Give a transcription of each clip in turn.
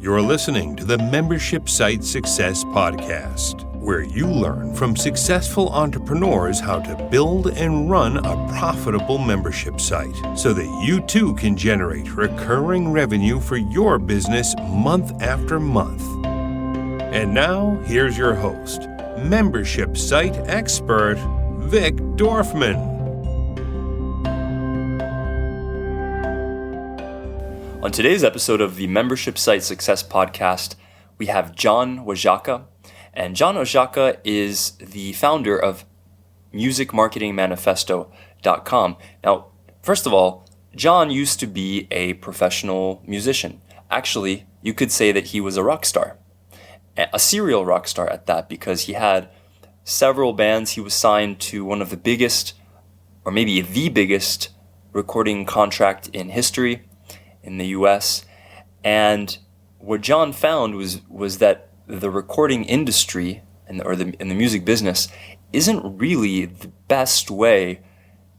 You're listening to the Membership Site Success Podcast, where you learn from successful entrepreneurs how to build and run a profitable membership site so that you too can generate recurring revenue for your business month after month. And now, here's your host, membership site expert, Vic Dorfman. On today's episode of the Membership Site Success Podcast, we have John Oszajca. And John Oszajca is the founder of musicmarketingmanifesto.com. Now, first of all, John used to be a professional musician. Actually, you could say that he was a rock star, a serial rock star at that, because he had several bands. He was signed to one of the biggest, or maybe the biggest, recording contract in history in the US. And what John found was that the recording industry and the music business isn't really the best way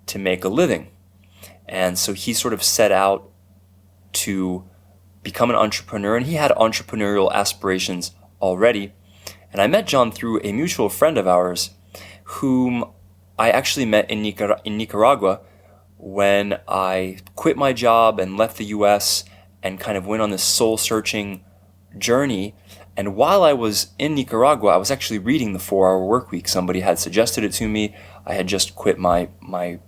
to make a living. And so he sort of set out to become an entrepreneur, and he had entrepreneurial aspirations already. And I met John through a mutual friend of ours whom I actually met in Nicaragua when I quit my job and left the US and kind of went on this soul-searching journey. And while I was in Nicaragua, I was actually reading the 4-Hour Workweek. Somebody had suggested it to me. I had just quit my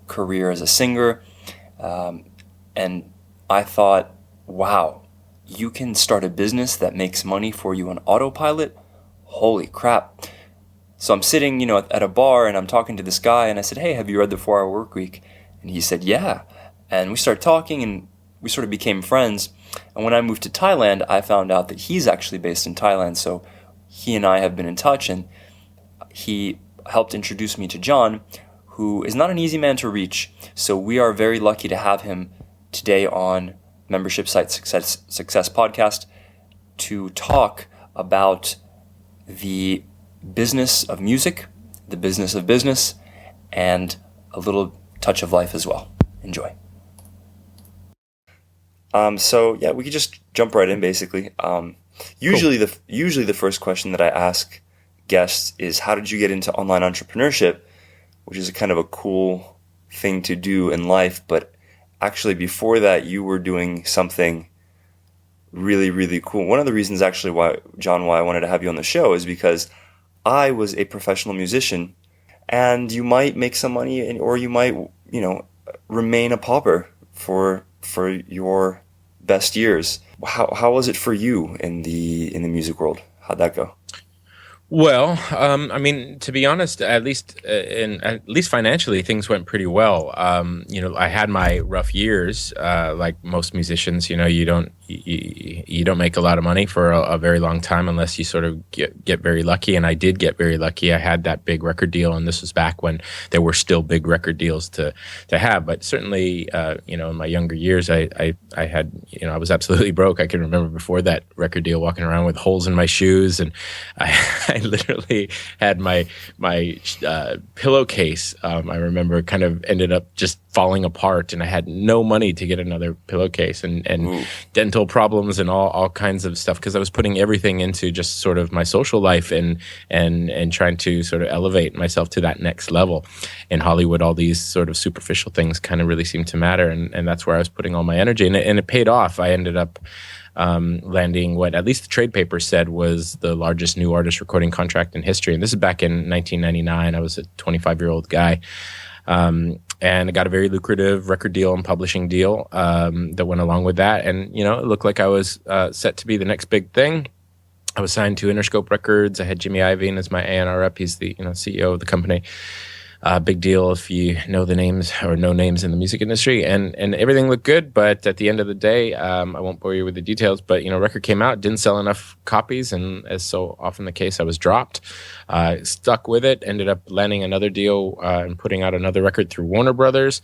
career as a singer. And I thought, wow, you can start a business that makes money for you on autopilot? Holy crap. So I'm sitting, at a bar, and I'm talking to this guy, and I said, hey, have you read the 4-Hour Workweek? And he said, yeah. And we started talking, and we sort of became friends. And when I moved to Thailand, I found out that he's actually based in Thailand. So he and I have been in touch, and he helped introduce me to John, who is not an easy man to reach. So we are very lucky to have him today on Membership Site Success Podcast to talk about the business of music, the business of business, and a little touch of life as well. Enjoy. We could just jump right in, basically. Usually the first question that I ask guests is, how did you get into online entrepreneurship, which is kind of a cool thing to do in life. But actually before that, you were doing something really, really cool. One of the reasons actually why I wanted to have you on the show is because I was a professional musician, and you might make some money, or you might, remain a pauper for your best years. How was it for you in the music world? How'd that go? Well, to be honest, at least financially, things went pretty well. I had my rough years, like most musicians. You don't make a lot of money for a very long time unless you sort of get very lucky. And I did get very lucky. I had that big record deal, and this was back when there were still big record deals to have. But certainly, in my younger years, I had, I was absolutely broke. I can remember before that record deal walking around with holes in my shoes, and I literally had my pillowcase. I remember kind of ended up just falling apart, and I had no money to get another pillowcase, and dental problems and all kinds of stuff, because I was putting everything into just sort of my social life and trying to sort of elevate myself to that next level. In Hollywood, all these sort of superficial things kind of really seemed to matter, and that's where I was putting all my energy, and it paid off. I ended up landing what at least the trade paper said was the largest new artist recording contract in history. And this is back in 1999. I was a 25-year-old guy. And I got a very lucrative record deal and publishing deal that went along with that. And, it looked like I was set to be the next big thing. I was signed to Interscope Records. I had Jimmy Iovine as my A&R rep. He's the CEO of the company. Big deal if you know the names or know names in the music industry, and everything looked good. But at the end of the day, I won't bore you with the details, but record came out, didn't sell enough copies, and as so often the case, I was dropped. Stuck with it, ended up landing another deal and putting out another record through Warner Brothers,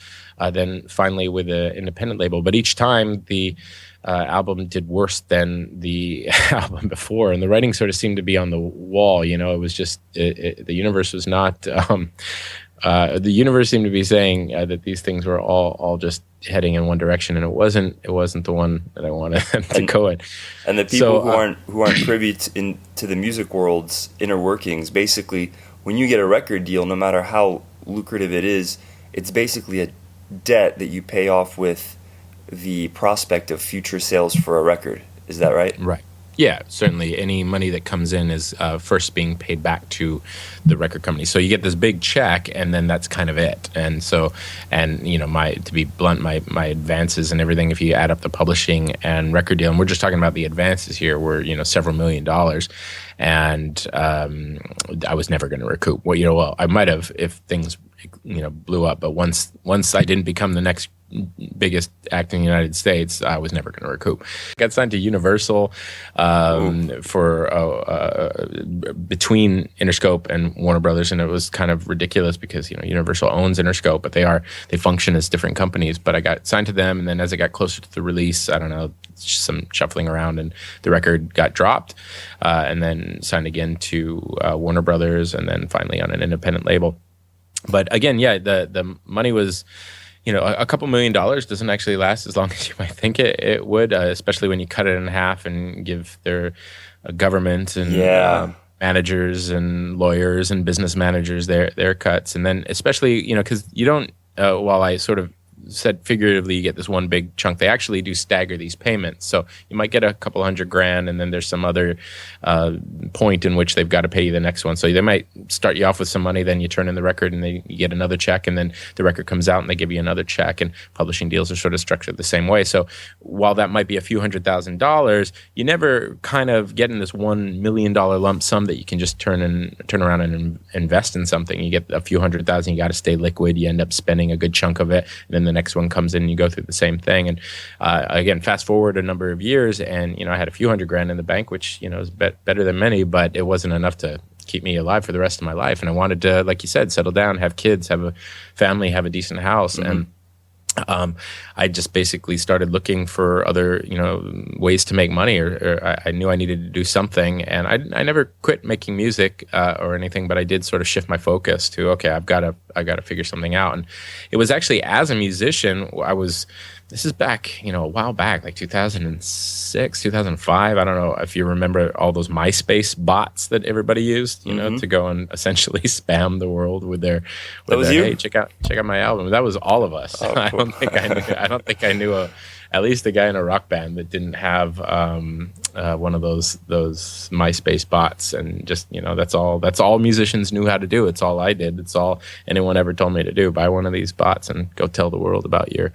then finally with an independent label. But each time the album did worse than the album before, and the writing sort of seemed to be on the wall. It was just the universe was not. The universe seemed to be saying that these things were all just heading in one direction, and it wasn't the one that I wanted to go in. And the people who aren't privy to the music world's inner workings, basically, when you get a record deal, no matter how lucrative it is, it's basically a debt that you pay off with the prospect of future sales for a record. Is that right? Right. Yeah, certainly. Any money that comes in is first being paid back to the record company. So you get this big check, and then that's kind of it. And so, to be blunt, my advances and everything, if you add up the publishing and record deal, and we're just talking about the advances here, were several $1 million, and I was never going to recoup. Well, I might have if things blew up, but once I didn't become the next biggest act in the United States, I was never going to recoup. Got signed to Universal for between Interscope and Warner Brothers, and it was kind of ridiculous because Universal owns Interscope, but they function as different companies. But I got signed to them, and then as I got closer to the release, I don't know, some shuffling around, and the record got dropped, and then signed again to Warner Brothers, and then finally on an independent label. But again, yeah, the money was, a couple $1 million doesn't actually last as long as you might think it would, especially when you cut it in half and give their government and managers and lawyers and business managers their cuts. And then especially, because you don't, while I sort of said figuratively you get this one big chunk, they actually do stagger these payments. So you might get a couple $100,000, and then there's some other point in which they've got to pay you the next one. So they might start you off with some money, then you turn in the record and you get another check, and then the record comes out and they give you another check, and publishing deals are sort of structured the same way. So while that might be a few $100,000, you never kind of get in this $1 million lump sum that you can just turn around and invest in something. You get a few $100,000, you got to stay liquid, you end up spending a good chunk of it, and then the next one comes in and you go through the same thing. And again, fast forward a number of years, and I had a few $100,000 in the bank, which is better than many, but it wasn't enough to keep me alive for the rest of my life. And I wanted to, like you said, settle down, have kids, have a family, have a decent house. Mm-hmm. And I just basically started looking for other, ways to make money, or I knew I needed to do something. And I never quit making music or anything, but I did sort of shift my focus to, okay, I got to figure something out. And it was actually as a musician, this is back, a while back, like 2006, 2005. I don't know if you remember all those MySpace bots that everybody used, to go and essentially spam the world with their hey, check out my album. That was all of us. Oh, cool. I don't think I knew at least a guy in a rock band that didn't have one of those MySpace bots. And just, that's all musicians knew how to do. It's all I did. It's all anyone ever told me to do. Buy one of these bots and go tell the world about your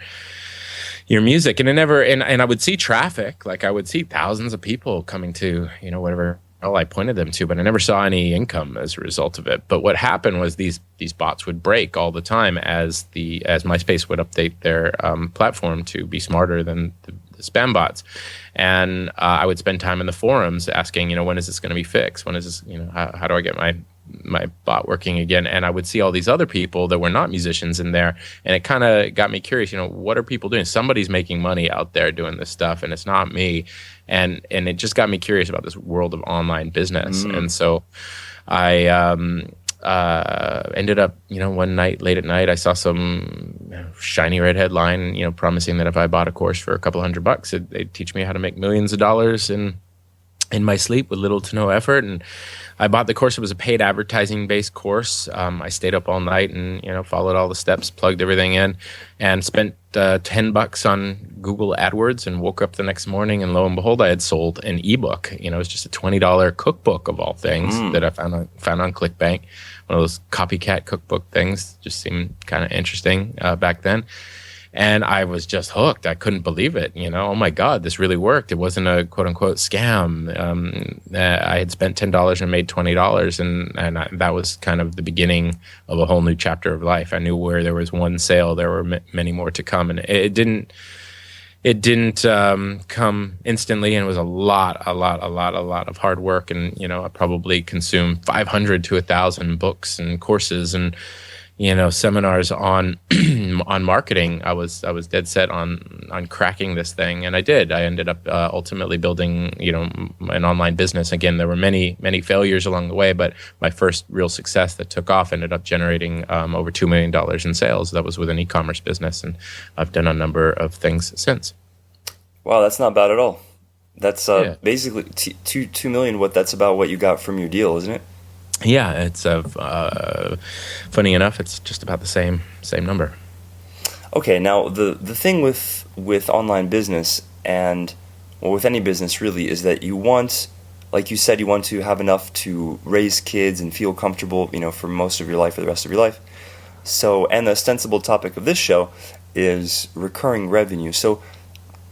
music. And I would see traffic, like I would see thousands of people coming to, whatever I pointed them to, but I never saw any income as a result of it. But what happened was these bots would break all the time as MySpace would update their platform to be smarter than the spam bots. And I would spend time in the forums asking, when is this going to be fixed? When is this, how do I get my bot working again? And I would see all these other people that were not musicians in there, and it kind of got me curious. What are people doing? Somebody's making money out there doing this stuff, and it's not me. And it just got me curious about this world of online business. And so I ended up, one night, late at night, I saw some shiny red headline, promising that if I bought a course for a couple $100, they'd teach me how to make millions of dollars in my sleep with little to no effort. And I bought the course. It was a paid advertising-based course. I stayed up all night and followed all the steps, plugged everything in, and spent $10 on Google AdWords, and woke up the next morning, and lo and behold, I had sold an ebook. It was just a $20 cookbook of all things that I found on ClickBank. One of those copycat cookbook things. Just seemed kind of interesting back then. And I was just hooked. I couldn't believe it. Oh my God, this really worked. It wasn't a quote unquote scam. I had spent $10 and made $20, and that was kind of the beginning of a whole new chapter of life. I knew where there was one sale, there were many more to come, and it didn't come instantly, and it was a lot of hard work. And I probably consumed 500 to 1,000 books and courses, and seminars on on marketing. I was dead set on cracking this thing, and I did. I ended up ultimately building an online business. Again, there were many failures along the way, but my first real success that took off ended up generating over $2 million in sales. That was with an e-commerce business, and I've done a number of things since. Wow, that's not bad at all. That's basically $2 million. That's about what you got from your deal, isn't it? Yeah, it's funny enough, it's just about the same number. Okay, now the thing with online business and with any business really is that you want, like you said, you want to have enough to raise kids and feel comfortable, for most of your life, for the rest of your life. So, and the ostensible topic of this show is recurring revenue. So,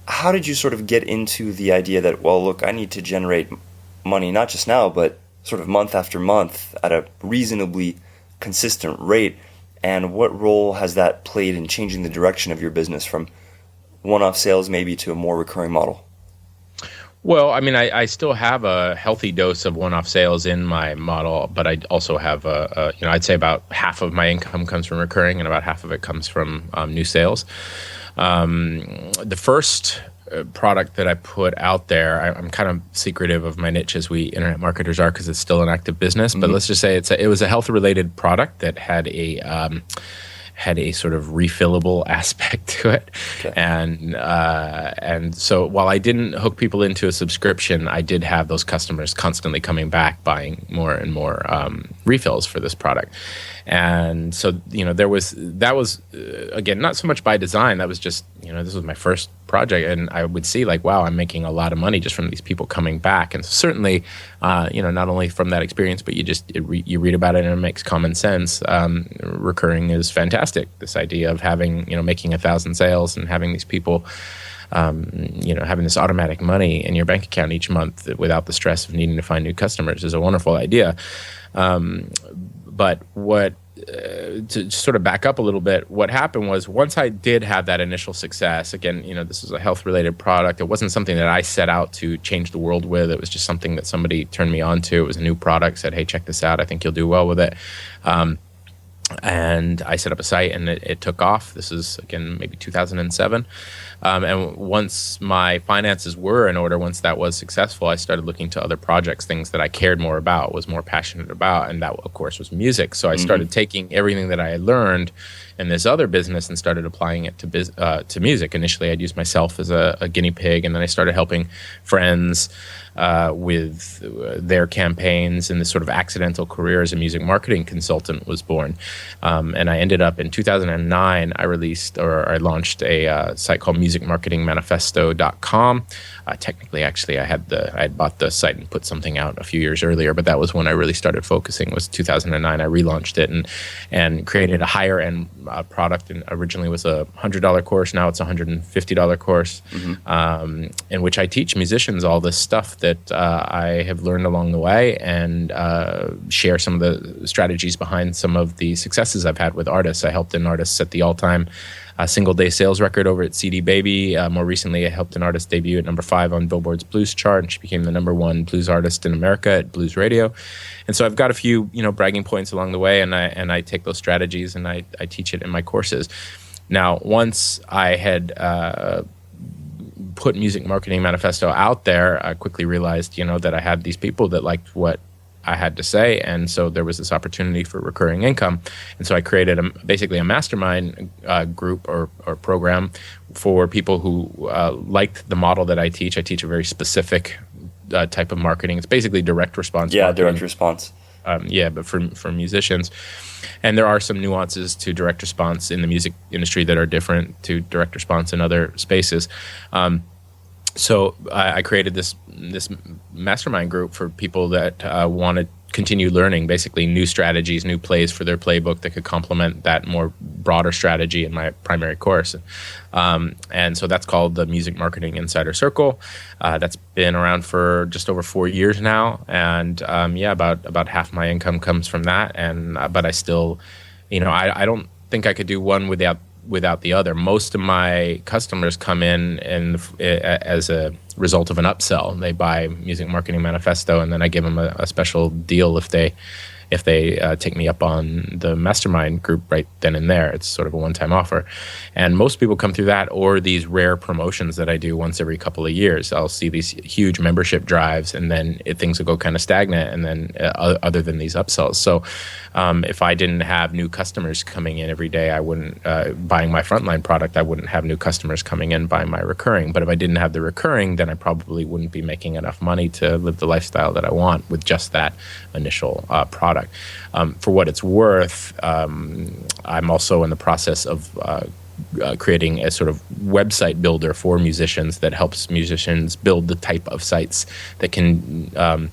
how did you sort of get into the idea that, well, look, I need to generate money not just now, but sort of month after month at a reasonably consistent rate, and what role has that played in changing the direction of your business from one-off sales maybe to a more recurring model? Well, I mean, I still have a healthy dose of one-off sales in my model, but I also have I'd say about half of my income comes from recurring and about half of it comes from new sales. The first product that I put out there, I'm kind of secretive of my niche as we internet marketers are because it's still an active business. But let's just say it was a health-related product that had a sort of refillable aspect to it. Okay. And so while I didn't hook people into a subscription, I did have those customers constantly coming back, buying more and more refills for this product. And so, that was again, not so much by design. That was just, this was my first project. And I would see like, wow, I'm making a lot of money just from these people coming back. And certainly, not only from that experience, but you read about it and it makes common sense. Recurring is fantastic. This idea of having, making 1,000 sales and having these people, having this automatic money in your bank account each month without the stress of needing to find new customers is a wonderful idea. But to sort of back up a little bit, what happened was once I did have that initial success, again, this was a health-related product. It wasn't something that I set out to change the world with. It was just something that somebody turned me on to. It was a new product, said, hey, check this out. I think you'll do well with it. And I set up a site and it took off. This is, again, maybe 2007. And once my finances were in order, once that was successful, I started looking to other projects, things that I cared more about, was more passionate about. And that, of course, was music. So I started taking everything that I had learned in this other business and started applying it to music. Initially, I'd use myself as a guinea pig, and then I started helping friends with their campaigns, and this sort of accidental career as a music marketing consultant was born. And I ended up in 2009, I launched a site called musicmarketingmanifesto.com. Technically, actually, I had bought the site and put something out a few years earlier, but that was when I really started focusing, was 2009. I relaunched it and created a higher end product, and originally was a $100 course. Now it's a $150 course, in which I teach musicians all this stuff that I have learned along the way, and share some of the strategies behind some of the successes I've had with artists. I helped an artist set the all-time single-day sales record over at CD Baby. More recently, I helped an artist debut at number 5 on Billboard's Blues chart, and she became the number 1 blues artist in America at Blues Radio. And so I've got a few, bragging points along the way, and I take those strategies and I teach it in my courses. Now, once I had put Music Marketing Manifesto out there, I quickly realized, that I had these people that liked what I had to say, and so there was this opportunity for recurring income. And so I created basically a mastermind group or program for people who liked the model that I teach. I teach a very specific type of marketing. It's basically direct response marketing. Direct response. But for musicians. And there are some nuances to direct response in the music industry that are different to direct response in other spaces. So I created this mastermind group for people that want to continue learning, basically new strategies, new plays for their playbook that could complement that more broader strategy in my primary course. And so that's called the Music Marketing Insider Circle. That's been around for just over 4 years now. And about half my income comes from that. And but I still, I don't think I could do one without the other. Most of my customers come in as a result of an upsell. They buy Music Marketing Manifesto, and then I give them a special deal if they if they take me up on the mastermind group right then and there. It's sort of a one-time offer. And most people come through that or these rare promotions that I do once every couple of years. I'll see these huge membership drives, and then things will go kind of stagnant, and then other than these upsells. So if I didn't have new customers coming in every day, I wouldn't, buying my frontline product, I wouldn't have new customers coming in buying my recurring. But if I didn't have the recurring, then I probably wouldn't be making enough money to live the lifestyle that I want with just that initial product. For what it's worth, I'm also in the process of creating a sort of website builder for musicians that helps musicians build the type of sites that can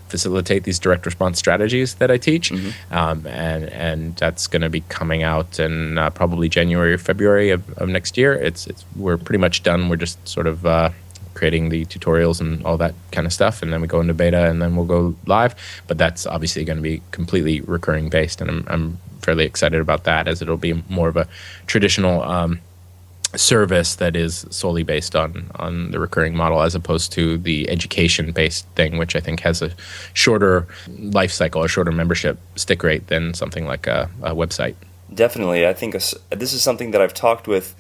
facilitate these direct response strategies that I teach. And that's going to be coming out in probably January or February of next year. We're pretty much done. We're just sort of creating the tutorials and all that kind of stuff, and then we go into beta, and then we'll go live. But that's obviously going to be completely recurring based, and I'm fairly excited about that, as it'll be more of a traditional service that is solely based on the recurring model, as opposed to the education-based thing, which I think has a shorter life cycle, a shorter membership stick rate than something like a website. Definitely. I think this is something that I've talked with,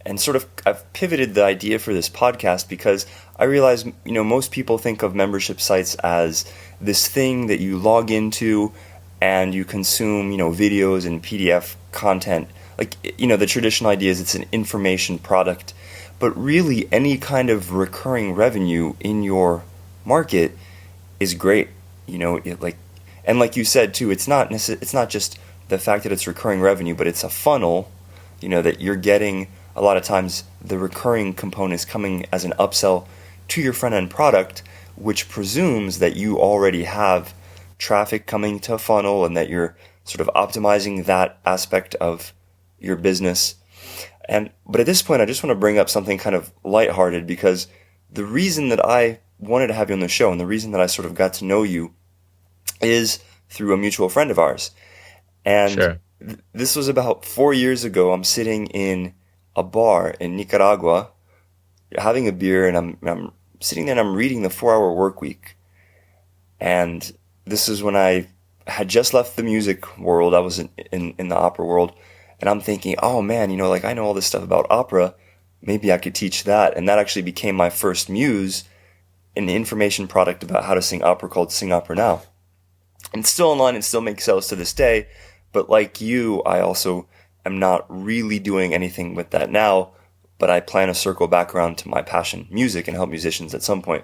and sort of I've pivoted the idea for this podcast, because I realize, most people think of membership sites as this thing that you log into and you consume, videos and PDF content. Like, the traditional idea is it's an information product, but really any kind of recurring revenue in your market is great. And like you said too, it's not just the fact that it's recurring revenue, but it's a funnel, that you're getting. A lot of times the recurring component is coming as an upsell to your front-end product, which presumes that you already have traffic coming to a funnel and that you're sort of optimizing that aspect of your business. But at this point, I just want to bring up something kind of lighthearted, because the reason that I wanted to have you on the show, and the reason that I sort of got to know you, is through a mutual friend of ours. And Sure. This was about 4 years ago. I'm sitting in a bar in Nicaragua, having a beer, and I'm sitting there and I'm reading the 4-Hour Workweek. And this is when I had just left the music world. I was in the opera world, and I'm thinking, oh man, I know all this stuff about opera. Maybe I could teach that. And that actually became my first muse in the information product about how to sing opera called Sing Opera Now. And it's still online and still makes sales to this day. But like you, I also am not really doing anything with that now, but I plan to circle back around to my passion, music, and help musicians at some point.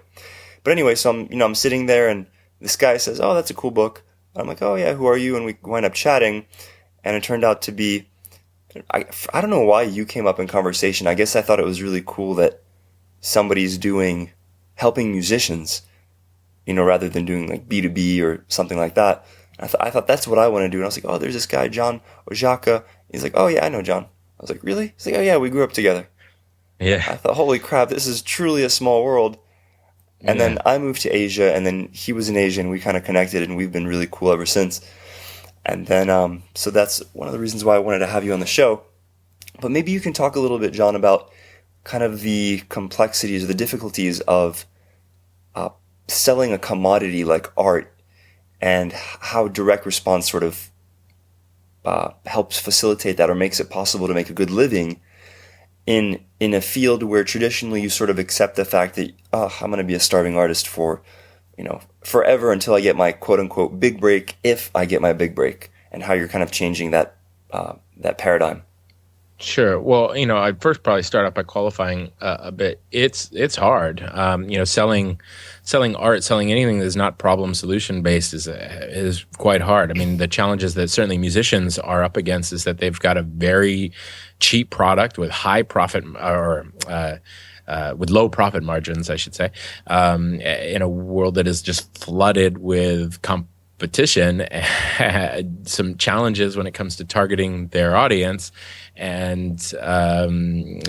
But anyway, so I'm sitting there, and this guy says, oh, that's a cool book. I'm like, oh yeah, who are you? And we wind up chatting, and it turned out to be, I don't know why you came up in conversation. I guess I thought it was really cool that somebody's helping musicians, rather than doing like B2B or something like that. I thought that's what I want to do. And I was like, oh, there's this guy, John Oszajca. He's like, oh yeah, I know John. I was like, really? He's like, oh yeah, we grew up together. Yeah. I thought, holy crap, this is truly a small world. And then I moved to Asia, and then he was in Asia, and we kind of connected, and we've been really cool ever since. And then, so that's one of the reasons why I wanted to have you on the show. But maybe you can talk a little bit, John, about kind of the complexities or the difficulties of selling a commodity like art, and how direct response sort of helps facilitate that, or makes it possible to make a good living in a field where traditionally you sort of accept the fact that, I'm going to be a starving artist for, forever until I get my quote unquote big break, if I get my big break, and how you're kind of changing that paradigm. Sure. Well, I'd first probably start out by qualifying a bit. It's hard. Selling art, selling anything that's not problem solution based is quite hard. I mean, the challenges that certainly musicians are up against is that they've got a very cheap product with high profit with low profit margins, I should say, in a world that is just flooded with competition, some challenges when it comes to targeting their audience, and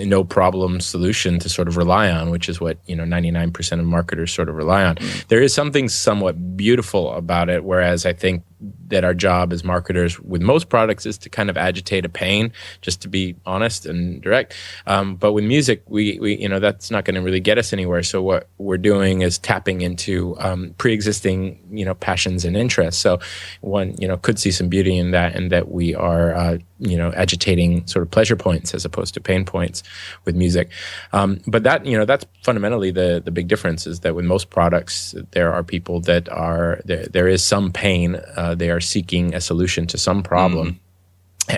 no problem solution to sort of rely on, which is what 99% of marketers sort of rely on. There is something somewhat beautiful about it, whereas I think that our job as marketers with most products is to kind of agitate a pain, just to be honest and direct. But with music, we that's not going to really get us anywhere. So what we're doing is tapping into pre-existing, passions and interests. So one, could see some beauty in that, and that we are, agitating sort of pleasure points as opposed to pain points with music. But that, that's fundamentally the big difference, is that with most products, there are people that are, there is some pain. They are seeking a solution to some problem.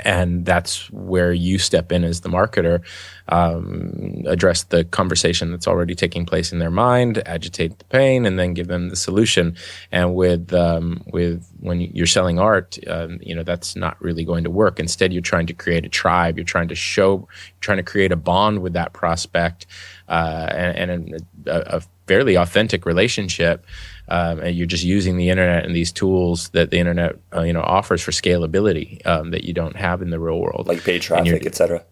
And that's where you step in as the marketer, address the conversation that's already taking place in their mind, agitate the pain, and then give them the solution. And with when you're selling art, that's not really going to work. Instead, you're trying to create a tribe. You're trying to create a bond with that prospect, and a fairly authentic relationship. And you're just using the internet and these tools that the internet offers for scalability that you don't have in the real world, like paid traffic, etc.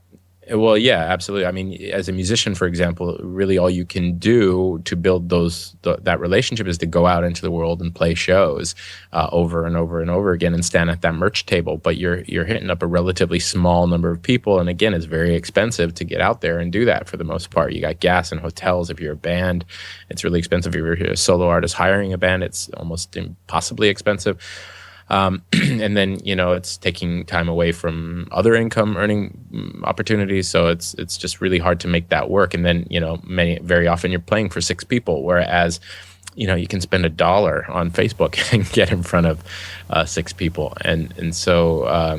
Well, yeah, absolutely. I mean, as a musician, for example, really all you can do to build that relationship is to go out into the world and play shows over and over and over again, and stand at that merch table. But you're hitting up a relatively small number of people, and again, it's very expensive to get out there and do that for the most part. You got gas and hotels if you're a band. It's really expensive if you're a solo artist. Hiring a band, it's almost impossibly expensive. And then, it's taking time away from other income earning opportunities. So it's just really hard to make that work. And then, very often you're playing for 6 people, whereas, you can spend $1 on Facebook and get in front of 6 people. And so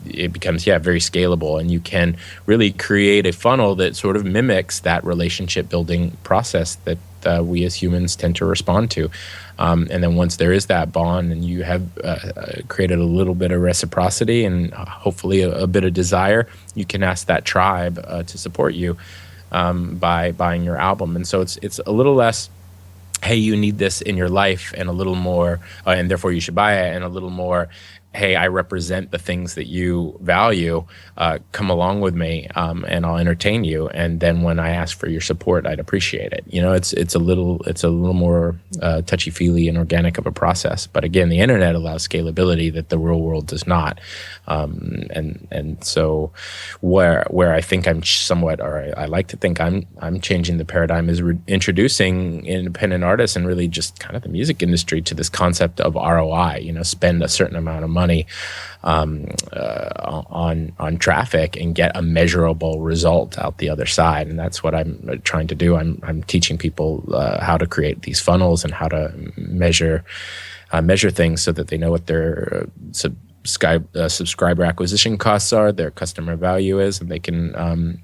it becomes, very scalable, and you can really create a funnel that sort of mimics that relationship building process that we as humans tend to respond to. And then once there is that bond, and you have created a little bit of reciprocity and hopefully a bit of desire, you can ask that tribe to support you by buying your album. And so it's a little less, hey, you need this in your life, and a little more, and therefore you should buy it, and a little more, hey, I represent the things that you value, come along with me, and I'll entertain you. And then when I ask for your support, I'd appreciate it. It's a little more touchy-feely and organic of a process. But again, the internet allows scalability that the real world does not. And so where I think I'm somewhat, or I like to think I'm changing the paradigm, is introducing independent artists and really just kind of the music industry to this concept of ROI. Spend a certain amount of money on traffic and get a measurable result out the other side. And that's what I'm trying to do. I'm teaching people how to create these funnels and how to measure things so that they know what their subscriber acquisition costs are, their customer value is, and they can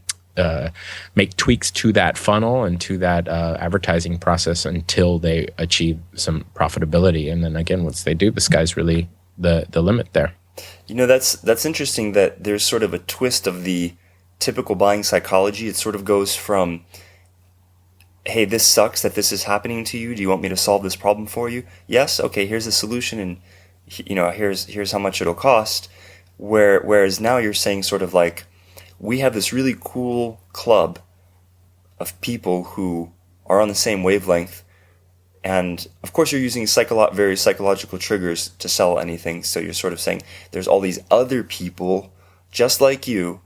make tweaks to that funnel and to that advertising process until they achieve some profitability. And then again, once they do, the sky's really the limit there. That's interesting that there's sort of a twist of the typical buying psychology. It sort of goes from, hey, this sucks that this is happening to you. Do you want me to solve this problem for you? Yes. Okay, here's the solution, and here's how much it'll cost. Whereas now you're saying sort of like, we have this really cool club of people who are on the same wavelength. And of course, you're using very psychological triggers to sell anything. So you're sort of saying there's all these other people just like you,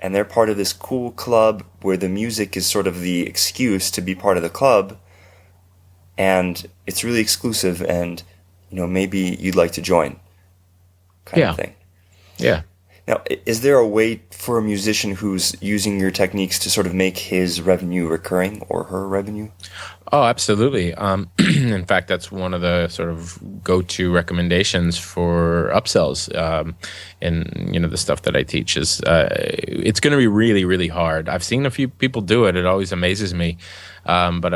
and they're part of this cool club where the music is sort of the excuse to be part of the club. And it's really exclusive, and maybe you'd like to join, kind of thing. Yeah. Now, is there a way for a musician who's using your techniques to sort of make his revenue recurring, or her revenue? Oh, absolutely. In fact, that's one of the sort of go-to recommendations for upsells. And the stuff that I teach is it's going to be really, really hard. I've seen a few people do it. It always amazes me. But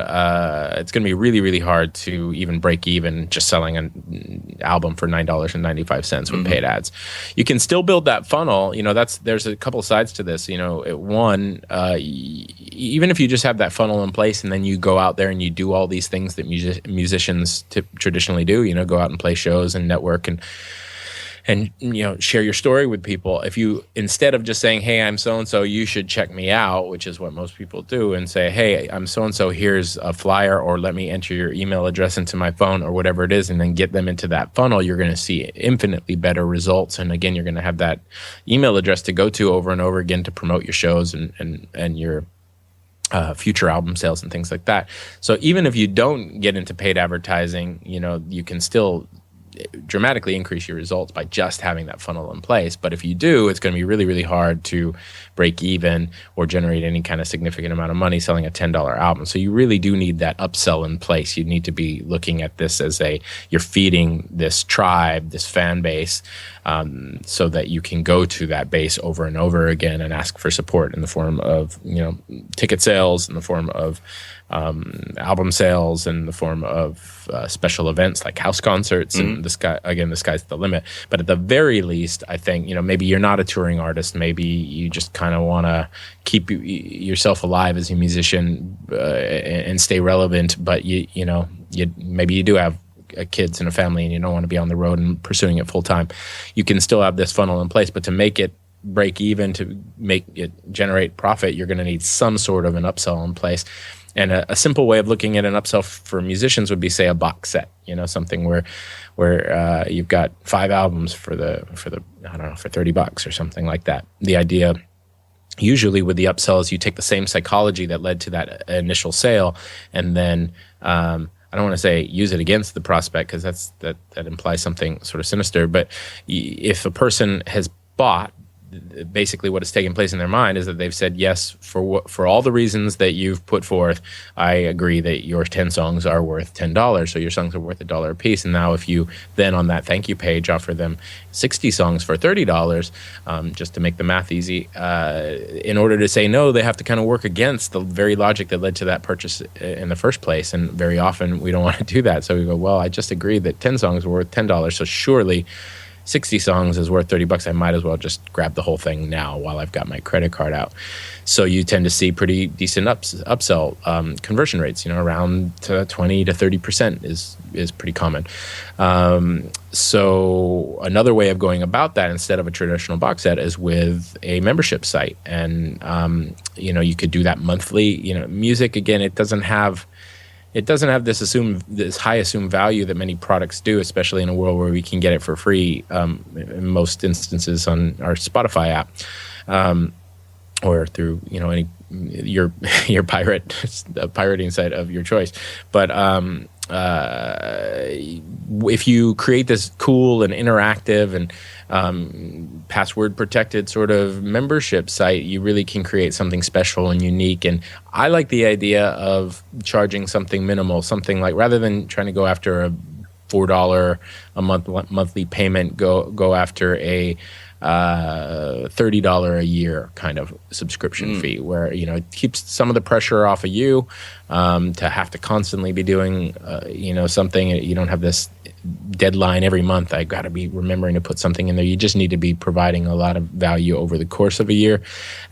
it's going to be really, really hard to even break even just selling an album for $9.95 with paid ads. You can still build that funnel. There's a couple sides to this. One, even if you just have that funnel in place, and then you go out there and you do all these things that musicians traditionally do. Go out and play shows and network and and share your story with people. If you, instead of just saying, hey, I'm so and so, you should check me out, which is what most people do, and say, hey, I'm so and so, here's a flyer, or let me enter your email address into my phone, or whatever it is, and then get them into that funnel, you're going to see infinitely better results. And again, you're going to have that email address to go to over and over again to promote your shows and your future album sales and things like that. So even if you don't get into paid advertising, you can still dramatically increase your results by just having that funnel in place. But if you do, it's going to be really, really hard to break even or generate any kind of significant amount of money selling a $10 album. So you really do need that upsell in place. You need to be looking at this as you're feeding this tribe, this fan base, so that you can go to that base over and over again and ask for support in the form of, ticket sales, in the form of album sales, in the form of special events like house concerts. And the sky's the limit. But at the very least, I think, maybe you're not a touring artist. Maybe you just kind of want to keep yourself alive as a musician and stay relevant. But maybe you do have kids and a family and you don't want to be on the road and pursuing it full time. You can still have this funnel in place, but to make it break even, to make it generate profit, you're going to need some sort of an upsell in place. And a simple way of looking at an upsell for musicians would be, say, a box set. Something where you've got 5 albums for the I don't know, for $30 or something like that. The idea usually with the upsell is you take the same psychology that led to that initial sale, and then I don't want to say use it against the prospect, because that implies something sort of sinister. But if a person has bought, basically what has taken place in their mind is that they've said, yes, for all the reasons that you've put forth, I agree that your 10 songs are worth $10, so your songs are worth $1 a piece. And now if you then on that thank you page offer them 60 songs for $30, just to make the math easy, in order to say no, they have to kind of work against the very logic that led to that purchase in the first place. And very often we don't want to do that. So we go, well, I just agreed that 10 songs were worth $10, so surely 60 songs is worth $30. I might as well just grab the whole thing now while I've got my credit card out. So you tend to see pretty decent upsell conversion rates. Around 20 to 30% is pretty common. So another way of going about that, instead of a traditional box set, is with a membership site. And you could do that monthly. Music, again, it doesn't have this high assumed value that many products do, especially in a world where we can get it for free in most instances on our Spotify app, or through your pirating site of your choice. But if you create this cool and interactive and password protected sort of membership site, you really can create something special and unique. And I like the idea of charging something minimal, something like, rather than trying to go after a $4 a monthly payment, go after a $30 a year kind of subscription fee, where it keeps some of the pressure off of you to have to constantly be doing something. You don't have this deadline every month. I got to be remembering to put something in there. You just need to be providing a lot of value over the course of a year,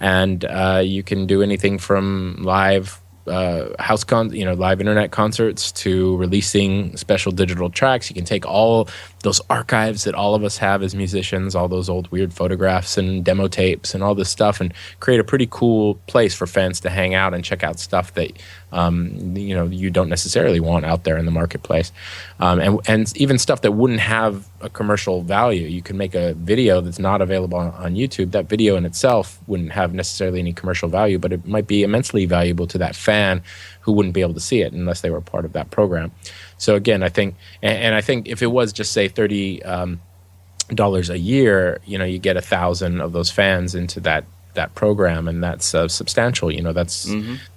and you can do anything from live live internet concerts to releasing special digital tracks. You can take all those archives that all of us have as musicians, all those old weird photographs and demo tapes and all this stuff, and create a pretty cool place for fans to hang out and check out stuff that you don't necessarily want out there in the marketplace, and even stuff that wouldn't have a commercial value. You can make a video that's not available on YouTube. That video in itself wouldn't have necessarily any commercial value, but it might be immensely valuable to that fan who wouldn't be able to see it unless they were part of that program. So again, I think if it was just say $30 a year, you get 1,000 of those fans into that program, and that's substantial. That's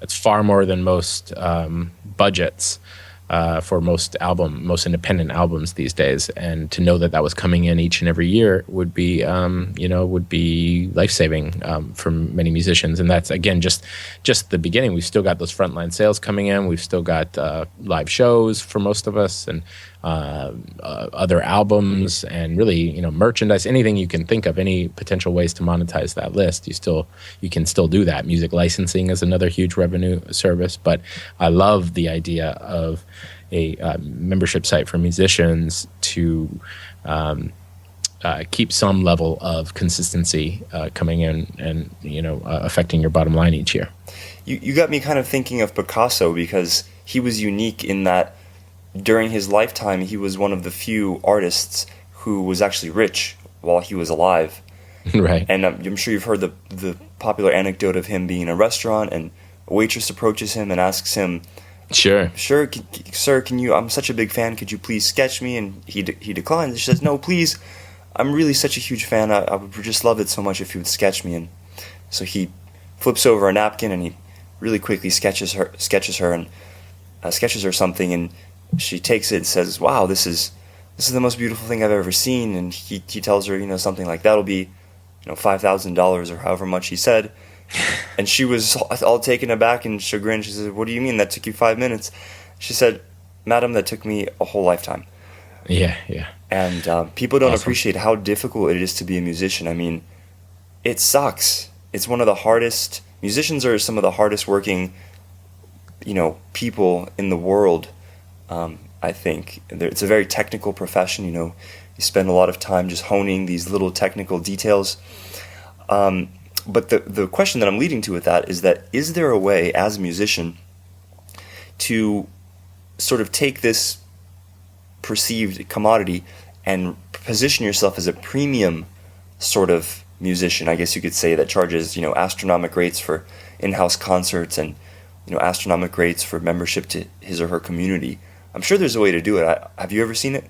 far more than most budgets for most independent albums these days. And to know that was coming in each and every year would be life-saving for many musicians. And that's, again, just the beginning. We've still got those frontline sales coming in. We've still got live shows for most of us, and other albums, and really, merchandise, anything you can think of, any potential ways to monetize that list. You can still do that. Music licensing is another huge revenue service, but I love the idea of a membership site for musicians to keep some level of consistency coming in and affecting your bottom line each year. You got me kind of thinking of Picasso, because he was unique in that during his lifetime he was one of the few artists who was actually rich while he was alive. Right. And I'm sure you've heard the popular anecdote of him being in a restaurant and a waitress approaches him and asks him, Sure, sir, can you? I'm such a big fan. Could you please sketch me? And he declines. She says, "No, please. I'm really such a huge fan. I would just love it so much if you would sketch me." And so he flips over a napkin and he really quickly sketches her and sketches her something. And she takes it and says, "Wow, this is the most beautiful thing I've ever seen." And he tells her, something like that'll be, $5,000 or however much he said. And she was all taken aback and chagrined. She said, "What do you mean that took you 5 minutes?" She said, "Madam, that took me a whole lifetime." Yeah. And people don't Awesome. appreciate how difficult it is to be a musician. I mean, it sucks. It's one of the hardest. Musicians are some of the hardest working, people in the world. I think it's a very technical profession. You spend a lot of time just honing these little technical details. But the question that I'm leading to with that is there a way as a musician to sort of take this perceived commodity and position yourself as a premium sort of musician, I guess you could say, that charges, astronomical rates for in-house concerts and, astronomical rates for membership to his or her community? I'm sure there's a way to do it. Have you ever seen it?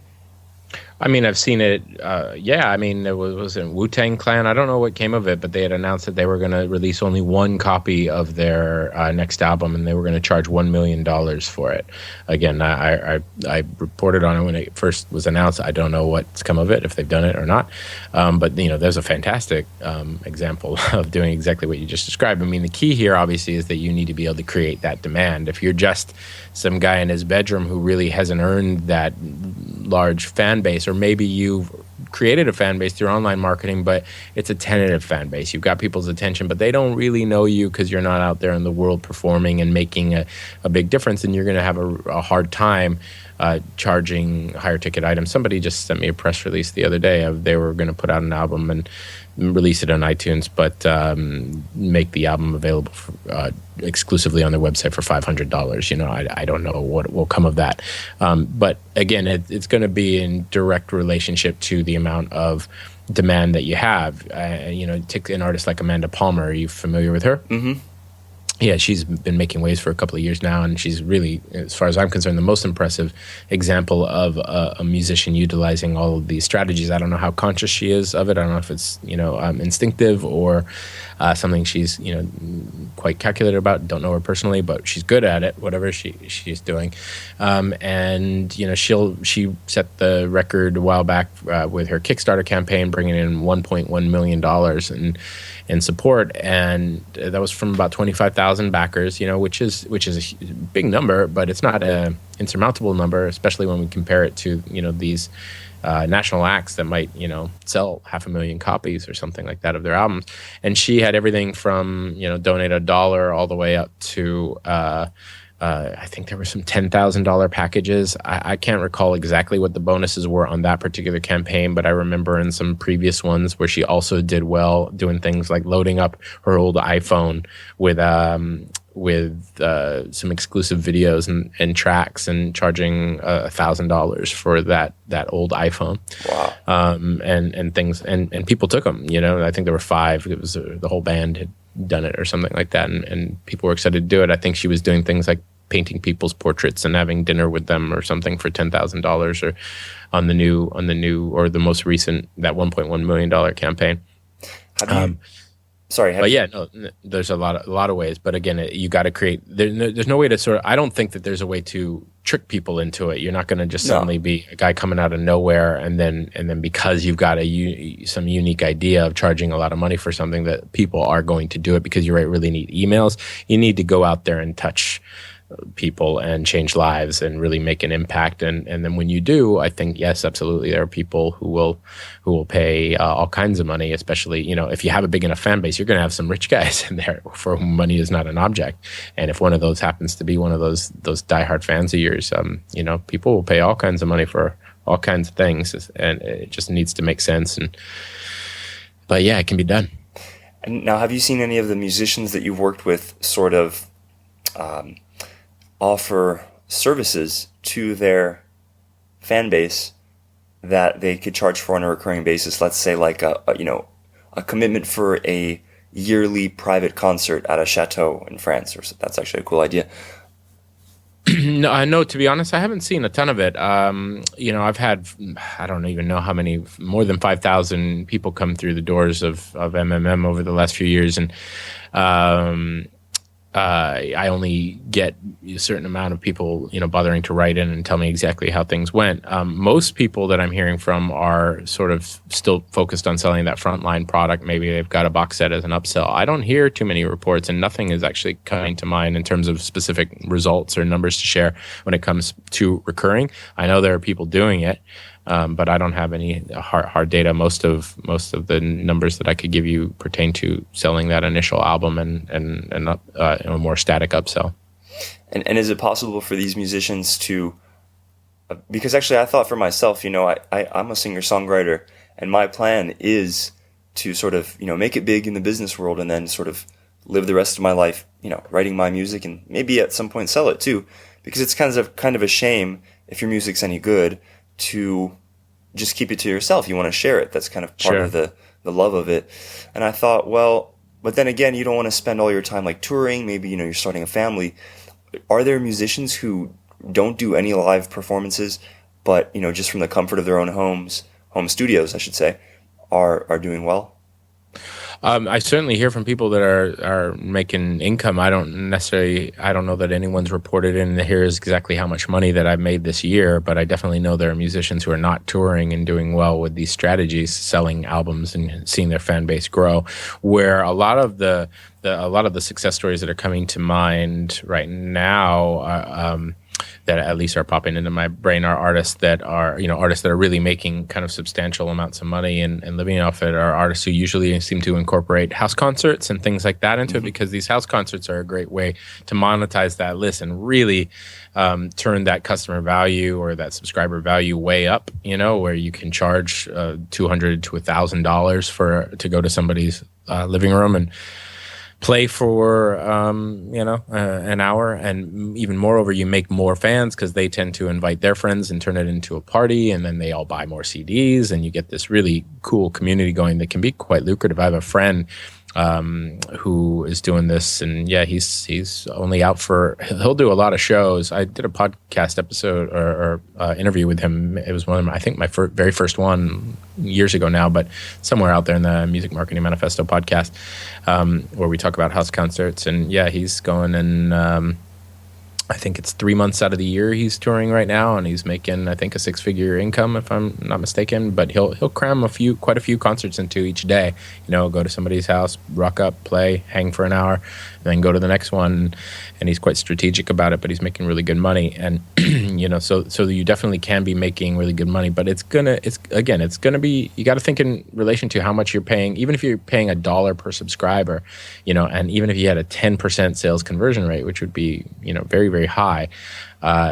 I mean, I've seen it. Yeah, I mean, there was a Wu-Tang Clan. I don't know what came of it, but they had announced that they were going to release only one copy of their next album, and they were going to charge $1 million for it. Again, I reported on it when it first was announced. I don't know what's come of it, if they've done it or not. But there's a fantastic example of doing exactly what you just described. I mean, the key here, obviously, is that you need to be able to create that demand. If you're just some guy in his bedroom who really hasn't earned that large fan base, or maybe you've created a fan base through online marketing, but it's a tentative fan base. You've got people's attention, but they don't really know you because you're not out there in the world performing and making a big difference, and you're going to have a hard time charging higher ticket items. Somebody just sent me a press release the other day of they were going to put out an album and release it on iTunes, but make the album available exclusively on their website for $500. I don't know what will come of that. But again, it's going to be in direct relationship to the amount of demand that you have. Take an artist like Amanda Palmer. Are you familiar with her? Mm-hmm. Yeah, she's been making waves for a couple of years now, and she's really, as far as I'm concerned, the most impressive example of a musician utilizing all of these strategies. I don't know how conscious she is of it. I don't know if it's instinctive or something she's quite calculated about. Don't know her personally, but she's good at it. Whatever she's doing, and she set the record a while back with her Kickstarter campaign, bringing in $1.1 million in support, and that was from about 25,000 backers, which is a big number, but it's not an insurmountable number, especially when we compare it to these national acts that might sell 500,000 copies or something like that of their albums. And she had everything from donate $1 all the way up to I think there were some $10,000 packages. I can't recall exactly what the bonuses were on that particular campaign, but I remember in some previous ones where she also did well, doing things like loading up her old iPhone with some exclusive videos and tracks, and charging $1,000 for that old iPhone. Wow. And things, and people took them. I think there were 5. It was the whole band had done it or something like that, and people were excited to do it. I think she was doing things like painting people's portraits and having dinner with them or something for $10,000, or on the new or the most recent, that $1.1 million campaign. There's a lot of ways, but again, you got to create. There's no way to sort of. I don't think that there's a way to trick people into it. You're not going to just suddenly be a guy coming out of nowhere, and then because you've got some unique idea of charging a lot of money for something, that people are going to do it because you really need emails. You need to go out there and touch people and change lives and really make an impact, and then when you do, I think yes, absolutely, there are people who will pay all kinds of money, especially if you have a big enough fan base. You're going to have some rich guys in there for whom money is not an object, and if one of those happens to be one of those diehard fans of yours, people will pay all kinds of money for all kinds of things, and it just needs to make sense. But yeah, it can be done. And now, have you seen any of the musicians that you've worked with sort of offer services to their fan base that they could charge for on a recurring basis? Let's say like a commitment for a yearly private concert at a chateau in France, or that's actually a cool idea. No, to be honest, I haven't seen a ton of it. I've had, I don't even know how many, more than 5,000 people come through the doors of MMM over the last few years. And I only get a certain amount of people, bothering to write in and tell me exactly how things went. Most people that I'm hearing from are sort of still focused on selling that frontline product. Maybe they've got a box set as an upsell. I don't hear too many reports, and nothing is actually coming to mind in terms of specific results or numbers to share when it comes to recurring. I know there are people doing it. But I don't have any hard data. Most of the numbers that I could give you pertain to selling that initial album and a more static upsell. And is it possible for these musicians to? Because actually, I thought for myself, I'm a singer-songwriter, and my plan is to sort of make it big in the business world, and then sort of live the rest of my life, writing my music, and maybe at some point sell it too. Because it's kind of a shame if your music's any good to just keep it to yourself. You want to share it. That's kind of part of the love of it. And I thought, well, but then again, you don't want to spend all your time like touring. Maybe, you're starting a family. Are there musicians who don't do any live performances, but, just from the comfort of their own home studios, I should say, are doing well? I certainly hear from people that are making income. I don't know that anyone's reported in here's exactly how much money that I've made this year, but I definitely know there are musicians who are not touring and doing well with these strategies, selling albums and seeing their fan base grow. Where a lot of the success stories that are coming to mind right now are, that at least are popping into my brain are artists that are really making kind of substantial amounts of money and living off it, are artists who usually seem to incorporate house concerts and things like that into it, because these house concerts are a great way to monetize that list and really turn that customer value or that subscriber value way up, where you can charge $200 to $1,000 to go to somebody's living room and play for an hour, and even moreover, you make more fans because they tend to invite their friends and turn it into a party, and then they all buy more CDs, and you get this really cool community going that can be quite lucrative. I have a friend who is doing this, and he's only out he'll do a lot of shows. I did a podcast episode or interview with him. It was one of my very first one years ago now, but somewhere out there in the Music Marketing Manifesto podcast, where we talk about house concerts. And he's going, and I think it's 3 months out of the year he's touring right now, and he's making, I think, a 6-figure income, if I'm not mistaken. But he'll cram quite a few concerts into each day. Go to somebody's house, rock up, play, hang for an hour, and then go to the next one. And he's quite strategic about it, but he's making really good money. And so you definitely can be making really good money. But it's gonna be, you got to think in relation to how much you're paying. Even if you're paying $1 per subscriber, and even if you had a 10% sales conversion rate, which would be very, very high,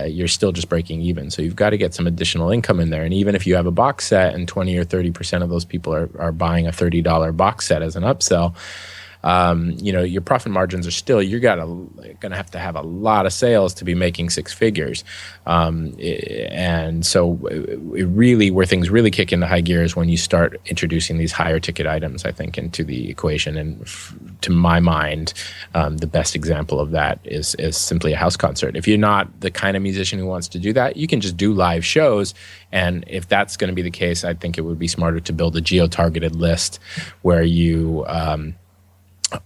you're still just breaking even. So you've got to get some additional income in there. And even if you have a box set and 20 or 30% of those people are buying a $30 box set as an upsell, your profit margins are still, you're gonna have to have a lot of sales to be making 6 figures. And so it really, where things really kick into high gear is when you start introducing these higher ticket items, I think, into the equation. And to my mind, the best example of that is simply a house concert. If you're not the kind of musician who wants to do that, you can just do live shows. And if that's going to be the case, I think it would be smarter to build a geo-targeted list where you,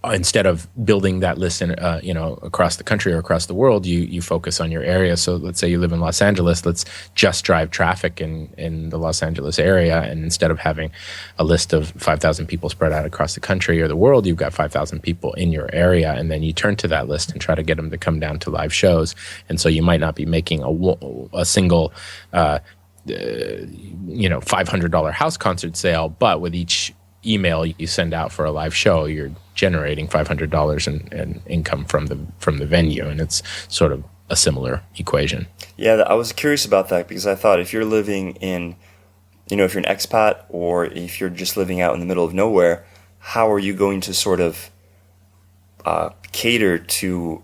instead of building that list in, across the country or across the world, you focus on your area. So let's say you live in Los Angeles, let's just drive traffic in the Los Angeles area. And instead of having a list of 5,000 people spread out across the country or the world, you've got 5,000 people in your area. And then you turn to that list and try to get them to come down to live shows. And so you might not be making a single, $500 house concert sale, but with each email you send out for a live show, you're generating $500 in income from the venue, and it's sort of a similar equation. Yeah, I was curious about that because I thought if you're living in, if you're an expat or if you're just living out in the middle of nowhere, how are you going to sort of cater to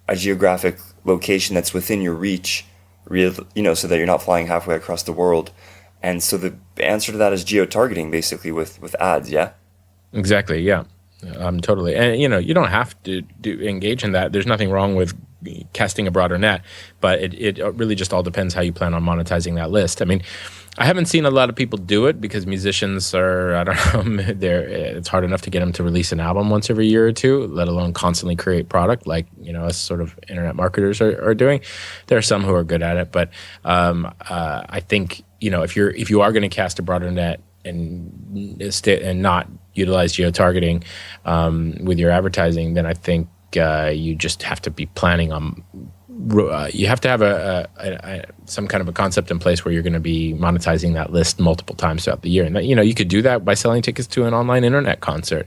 a geographic location that's within your reach, so that you're not flying halfway across the world? And so the answer to that is geo-targeting, basically, with ads, yeah? Exactly, yeah. Totally. And, you don't have to engage in that. There's nothing wrong with casting a broader net, but it really just all depends how you plan on monetizing that list. I mean, I haven't seen a lot of people do it because musicians are, I don't know, it's hard enough to get them to release an album once every year or two, let alone constantly create product like, us sort of internet marketers are doing. There are some who are good at it, but I think, if you are going to cast a broader net and not utilize geo-targeting with your advertising, then I think you just have to be planning on. You have to have some kind of a concept in place where you're going to be monetizing that list multiple times throughout the year, and you could do that by selling tickets to an online internet concert.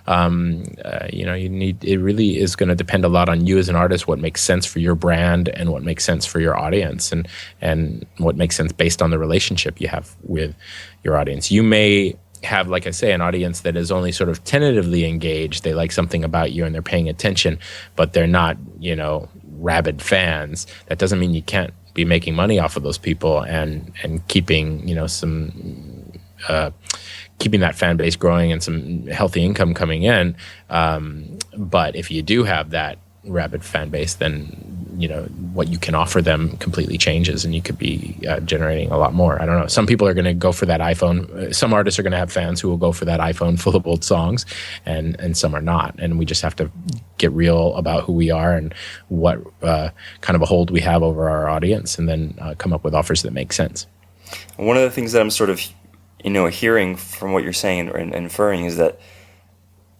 It really is going to depend a lot on you as an artist, what makes sense for your brand and what makes sense for your audience, and what makes sense based on the relationship you have with your audience. You may have, like I say, an audience that is only sort of tentatively engaged. They like something about you and they're paying attention, but they're not, rabid fans. That doesn't mean you can't be making money off of those people and keeping, keeping that fan base growing and some healthy income coming in. But if you do have that rabid fan base, then what you can offer them completely changes, and you could be generating a lot more. I don't know. Some people are going to go for that iPhone. Some artists are going to have fans who will go for that iPhone full of old songs, and some are not. And we just have to get real about who we are and what kind of a hold we have over our audience, and then come up with offers that make sense. One of the things that I'm sort of, hearing from what you're saying and inferring is that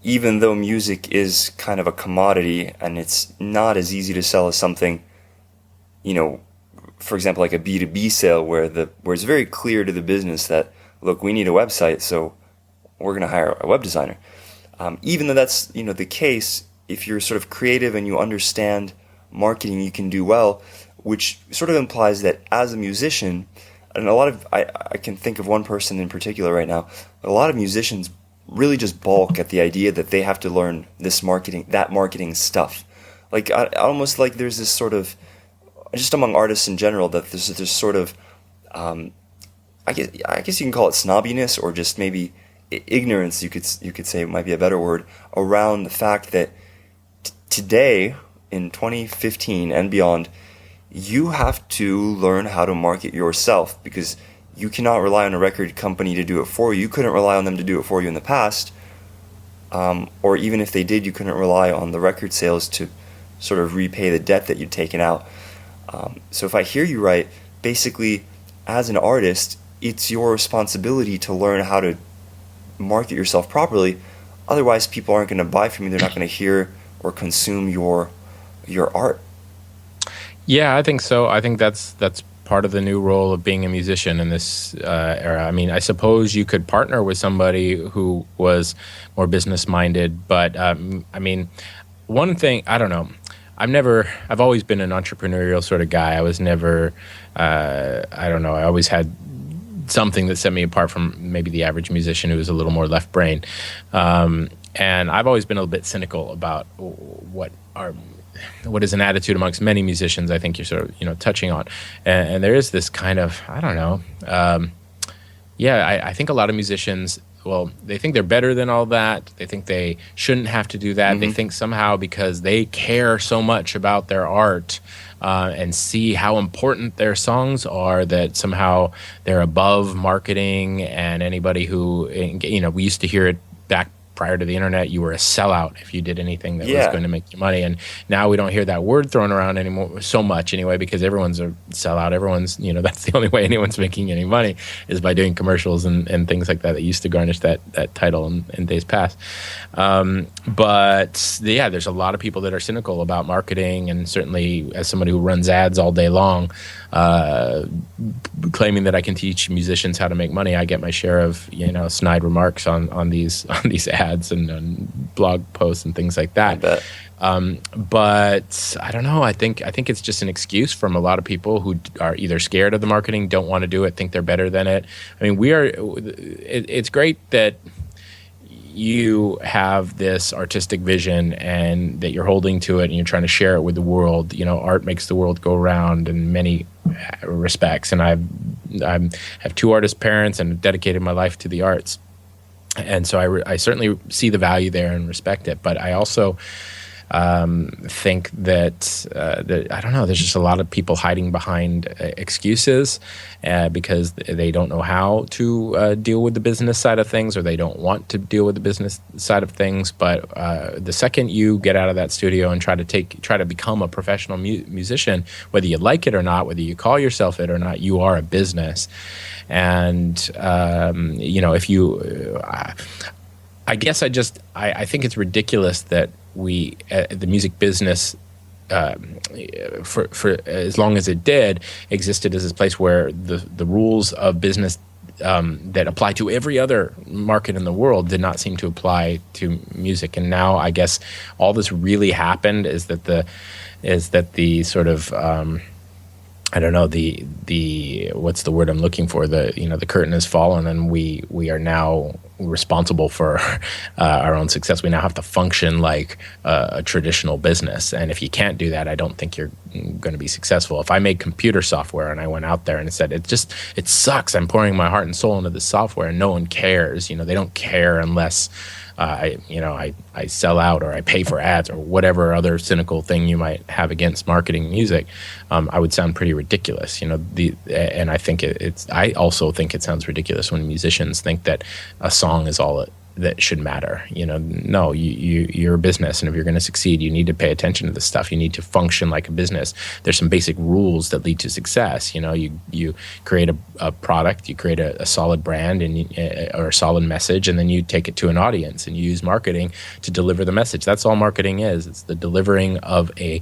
even though music is kind of a commodity and it's not as easy to sell as something, for example, like a B2B sale where it's very clear to the business that, look, we need a website, so we're going to hire a web designer. Even though that's, the case, if you're sort of creative and you understand marketing, you can do well, which sort of implies that as a musician, and I can think of one person in particular right now, a lot of musicians really just balk at the idea that they have to learn that marketing stuff. Like, almost like there's this sort of, just among artists in general, that there's this sort of, I guess you can call it snobbiness, or just maybe ignorance, you could say might be a better word, around the fact that today, in 2015 and beyond, you have to learn how to market yourself, because you cannot rely on a record company to do it for you. You couldn't rely on them to do it for you in the past. Or even if they did, you couldn't rely on the record sales to sort of repay the debt that you'd taken out. So if I hear you right, basically, as an artist, it's your responsibility to learn how to market yourself properly. Otherwise, people aren't going to buy from you. They're not going to hear or consume your art. Yeah, I think so. I think that's part of the new role of being a musician in this era. I mean, I suppose you could partner with somebody who was more business-minded, but one thing, I don't know, I've always been an entrepreneurial sort of guy. I was never, I always had something that set me apart from maybe the average musician who was a little more left brain. And I've always been a little bit cynical about what is an attitude amongst many musicians, I think you're sort of, touching on. And there is this kind of, I don't know. I think a lot of musicians, they think they're better than all that. They think they shouldn't have to do that. Mm-hmm. They think somehow because they care so much about their art and see how important their songs are, that somehow they're above marketing and anybody who, we used to hear it back prior to the internet, you were a sellout if you did anything that was going to make you money. And now we don't hear that word thrown around anymore so much anyway, because everyone's a sellout. Everyone's, that's the only way anyone's making any money is by doing commercials and things like that used to garnish that title in days past. There's a lot of people that are cynical about marketing, and certainly as somebody who runs ads all day long, claiming that I can teach musicians how to make money, I get my share of, snide remarks on these ads and blog posts and things like that. But I don't know. I think it's just an excuse from a lot of people who are either scared of the marketing, don't want to do it, think they're better than it. I mean, it's great that you have this artistic vision and that you're holding to it and you're trying to share it with the world. You know, art makes the world go round in many respects. And I have two artist parents and dedicated my life to the arts. And so I certainly see the value there and respect it. But I also think that I don't know. There's just a lot of people hiding behind excuses because they don't know how to deal with the business side of things, or they don't want to deal with the business side of things. But the second you get out of that studio and try to become a professional musician, whether you like it or not, whether you call yourself it or not, you are a business. And if you, I guess I think it's ridiculous that we, the music business, for as long as it did, existed as this place where the rules of business that apply to every other market in the world did not seem to apply to music. And now I guess all this really happened is that the sort of I don't know, the what's the word I'm looking for? The curtain has fallen, and we are now responsible for our own success. We now have to function like a traditional business, and if you can't do that, I don't think you're going to be successful. If I made computer software and I went out there and said it sucks, I'm pouring my heart and soul into this software, and no one cares. They don't care unless I sell out or I pay for ads or whatever other cynical thing you might have against marketing music. I would sound pretty ridiculous, and I think I also think it sounds ridiculous when musicians think that a song is all that should matter. No, you're a business, and if you're going to succeed, you need to pay attention to this stuff. You need to function like a business. There's some basic rules that lead to success. You create a product, you create a solid brand or a solid message, and then you take it to an audience, and you use marketing to deliver the message. That's all marketing is. It's the delivering of a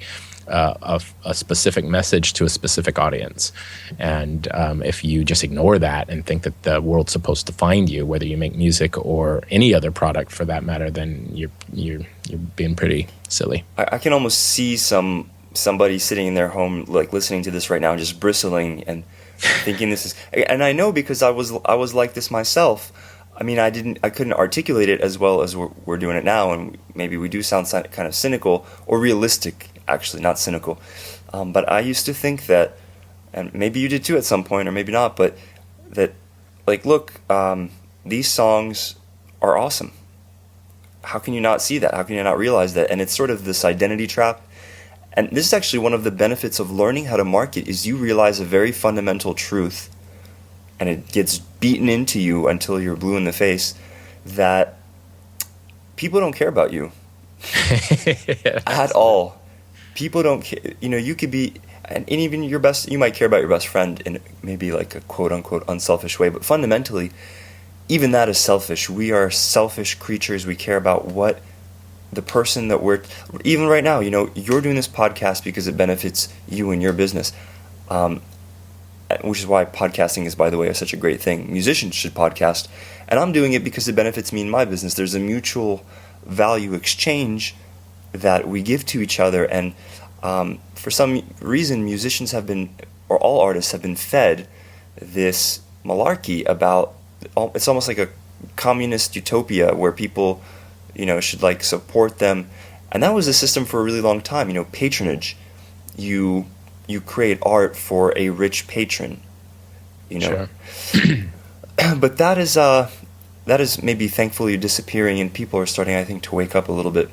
specific message to a specific audience. And if you just ignore that and think that the world's supposed to find you, whether you make music or any other product for that matter, then you're being pretty silly. I can almost see somebody sitting in their home, like listening to this right now, just bristling and thinking this is. And I know because I was like this myself. I mean, I couldn't articulate it as well as we're doing it now, and maybe we do sound kind of cynical or realistic. Actually, not cynical. But I used to think that, and maybe you did too at some point, or maybe not, but that, look, these songs are awesome. How can you not see that? How can you not realize that? And it's sort of this identity trap. And this is actually one of the benefits of learning how to market, is you realize a very fundamental truth, and it gets beaten into you until you're blue in the face, that people don't care about you at all. People don't care. You could be, and even your best, you might care about your best friend in maybe like a quote unquote unselfish way, but fundamentally, even that is selfish. We are selfish creatures. We care about what the person that even right now, you're doing this podcast because it benefits you and your business, which is why podcasting is, by the way, such a great thing. Musicians should podcast, and I'm doing it because it benefits me and my business. There's a mutual value exchange that we give to each other, and for some reason musicians have been, or all artists have been, fed this malarkey about, it's almost like a communist utopia where people should support them, and that was the system for a really long time. Patronage, you create art for a rich patron, Sure. But that is maybe thankfully disappearing, and people are starting, I think, to wake up a little bit.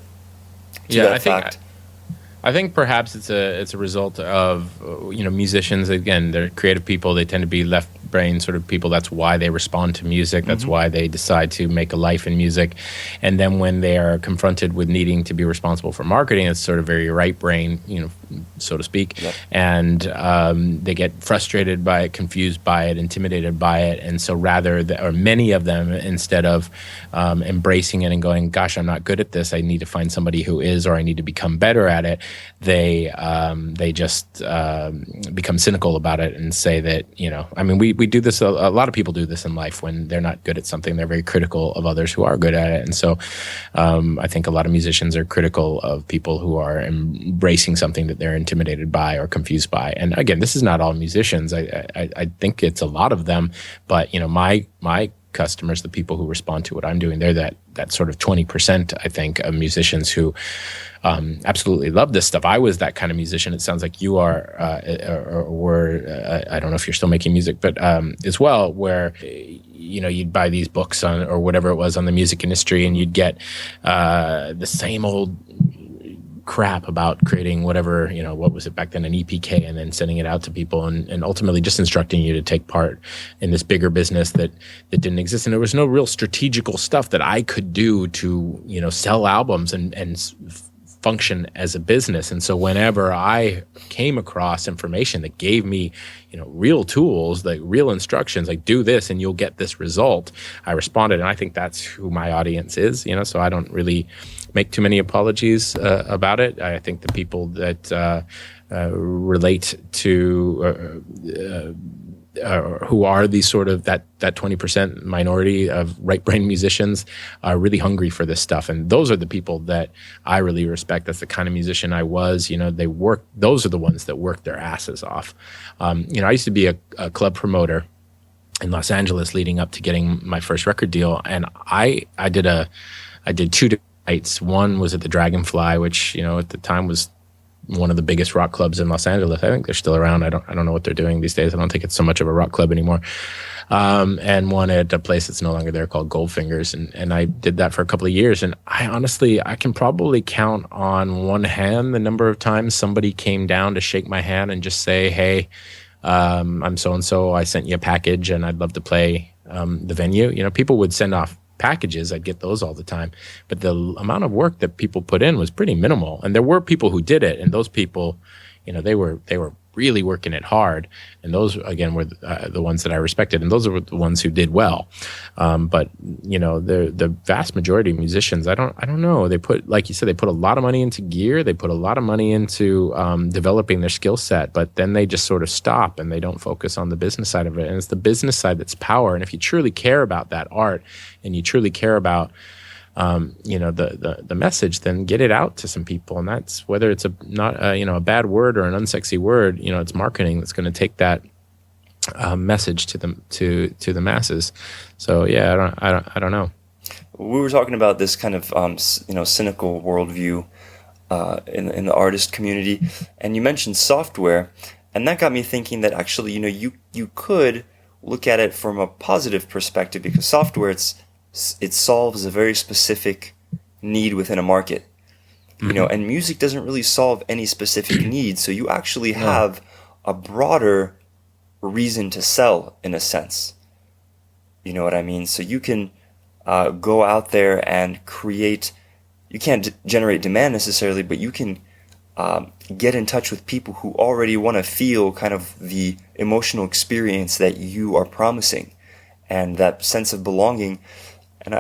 I think perhaps it's a result of musicians. Again, they're creative people. They tend to be left brain sort of people. That's why they respond to music. That's why they decide to make a life in music. And then when they are confronted with needing to be responsible for marketing, it's sort of very right brain, so to speak. Yep. And they get frustrated by it, confused by it, intimidated by it. And so or many of them, instead of embracing it and going, gosh, I'm not good at this, I need to find somebody who is, or I need to become better at it, they just become cynical about it and say that, we we do this. A lot of people do this in life when they're not good at something. They're very critical of others who are good at it. And so I think a lot of musicians are critical of people who are embracing something that they're intimidated by or confused by. And again, this is not all musicians. I think it's a lot of them. But, my customers, the people who respond to what I'm doing, they're that sort of 20%, I think, of musicians who absolutely love this stuff. I was that kind of musician. It sounds like you are, or were, I don't know if you're still making music, but as well, where, you'd buy these books on, or whatever it was, on the music industry, and you'd get the same old crap about creating whatever, what was it back then, an EPK, and then sending it out to people and ultimately just instructing you to take part in this bigger business that didn't exist. And there was no real strategical stuff that I could do to, sell albums and function as a business. And so whenever I came across information that gave me, real tools, like real instructions, like do this and you'll get this result, I responded. And I think that's who my audience is, so I don't really make too many apologies about it. I think the people that relate to who are these sort of that 20% minority of right-brain musicians are really hungry for this stuff, and those are the people that I really respect. That's the kind of musician I was. They work. Those are the ones that work their asses off. I used to be a club promoter in Los Angeles leading up to getting my first record deal, and I did two nights. One was at the Dragonfly, which at the time was one of the biggest rock clubs in Los Angeles. I think they're still around. I don't know what they're doing these days. I don't think it's so much of a rock club anymore. And one at a place that's no longer there called Goldfingers. And I did that for a couple of years. And I can probably count on one hand the number of times somebody came down to shake my hand and just say, hey, I'm so-and-so. I sent you a package and I'd love to play the venue. People would send off packages. I'd get those all the time, but the amount of work that people put in was pretty minimal. And there were people who did it, and those people, they were really working it hard. And those, again, were the ones that I respected, and those were the ones who did well. But the vast majority of musicians, I don't know. They put, like you said, they put a lot of money into gear. They put a lot of money into developing their skill set, but then they just sort of stop and they don't focus on the business side of it. And it's the business side that's power. And if you truly care about that art, and you truly care about the message, then get it out to some people. And that's whether it's a bad word or an unsexy word, it's marketing that's going to take that message to the masses. So yeah, I don't know. We were talking about this kind of cynical worldview in the artist community, and you mentioned software, and that got me thinking that actually you could look at it from a positive perspective, because software it solves a very specific need within a market, and music doesn't really solve any specific need. So you actually have a broader reason to sell, in a sense. You know what I mean? So you can go out there and create. You can't generate demand necessarily, but you can get in touch with people who already want to feel kind of the emotional experience that you are promising, and that sense of belonging. And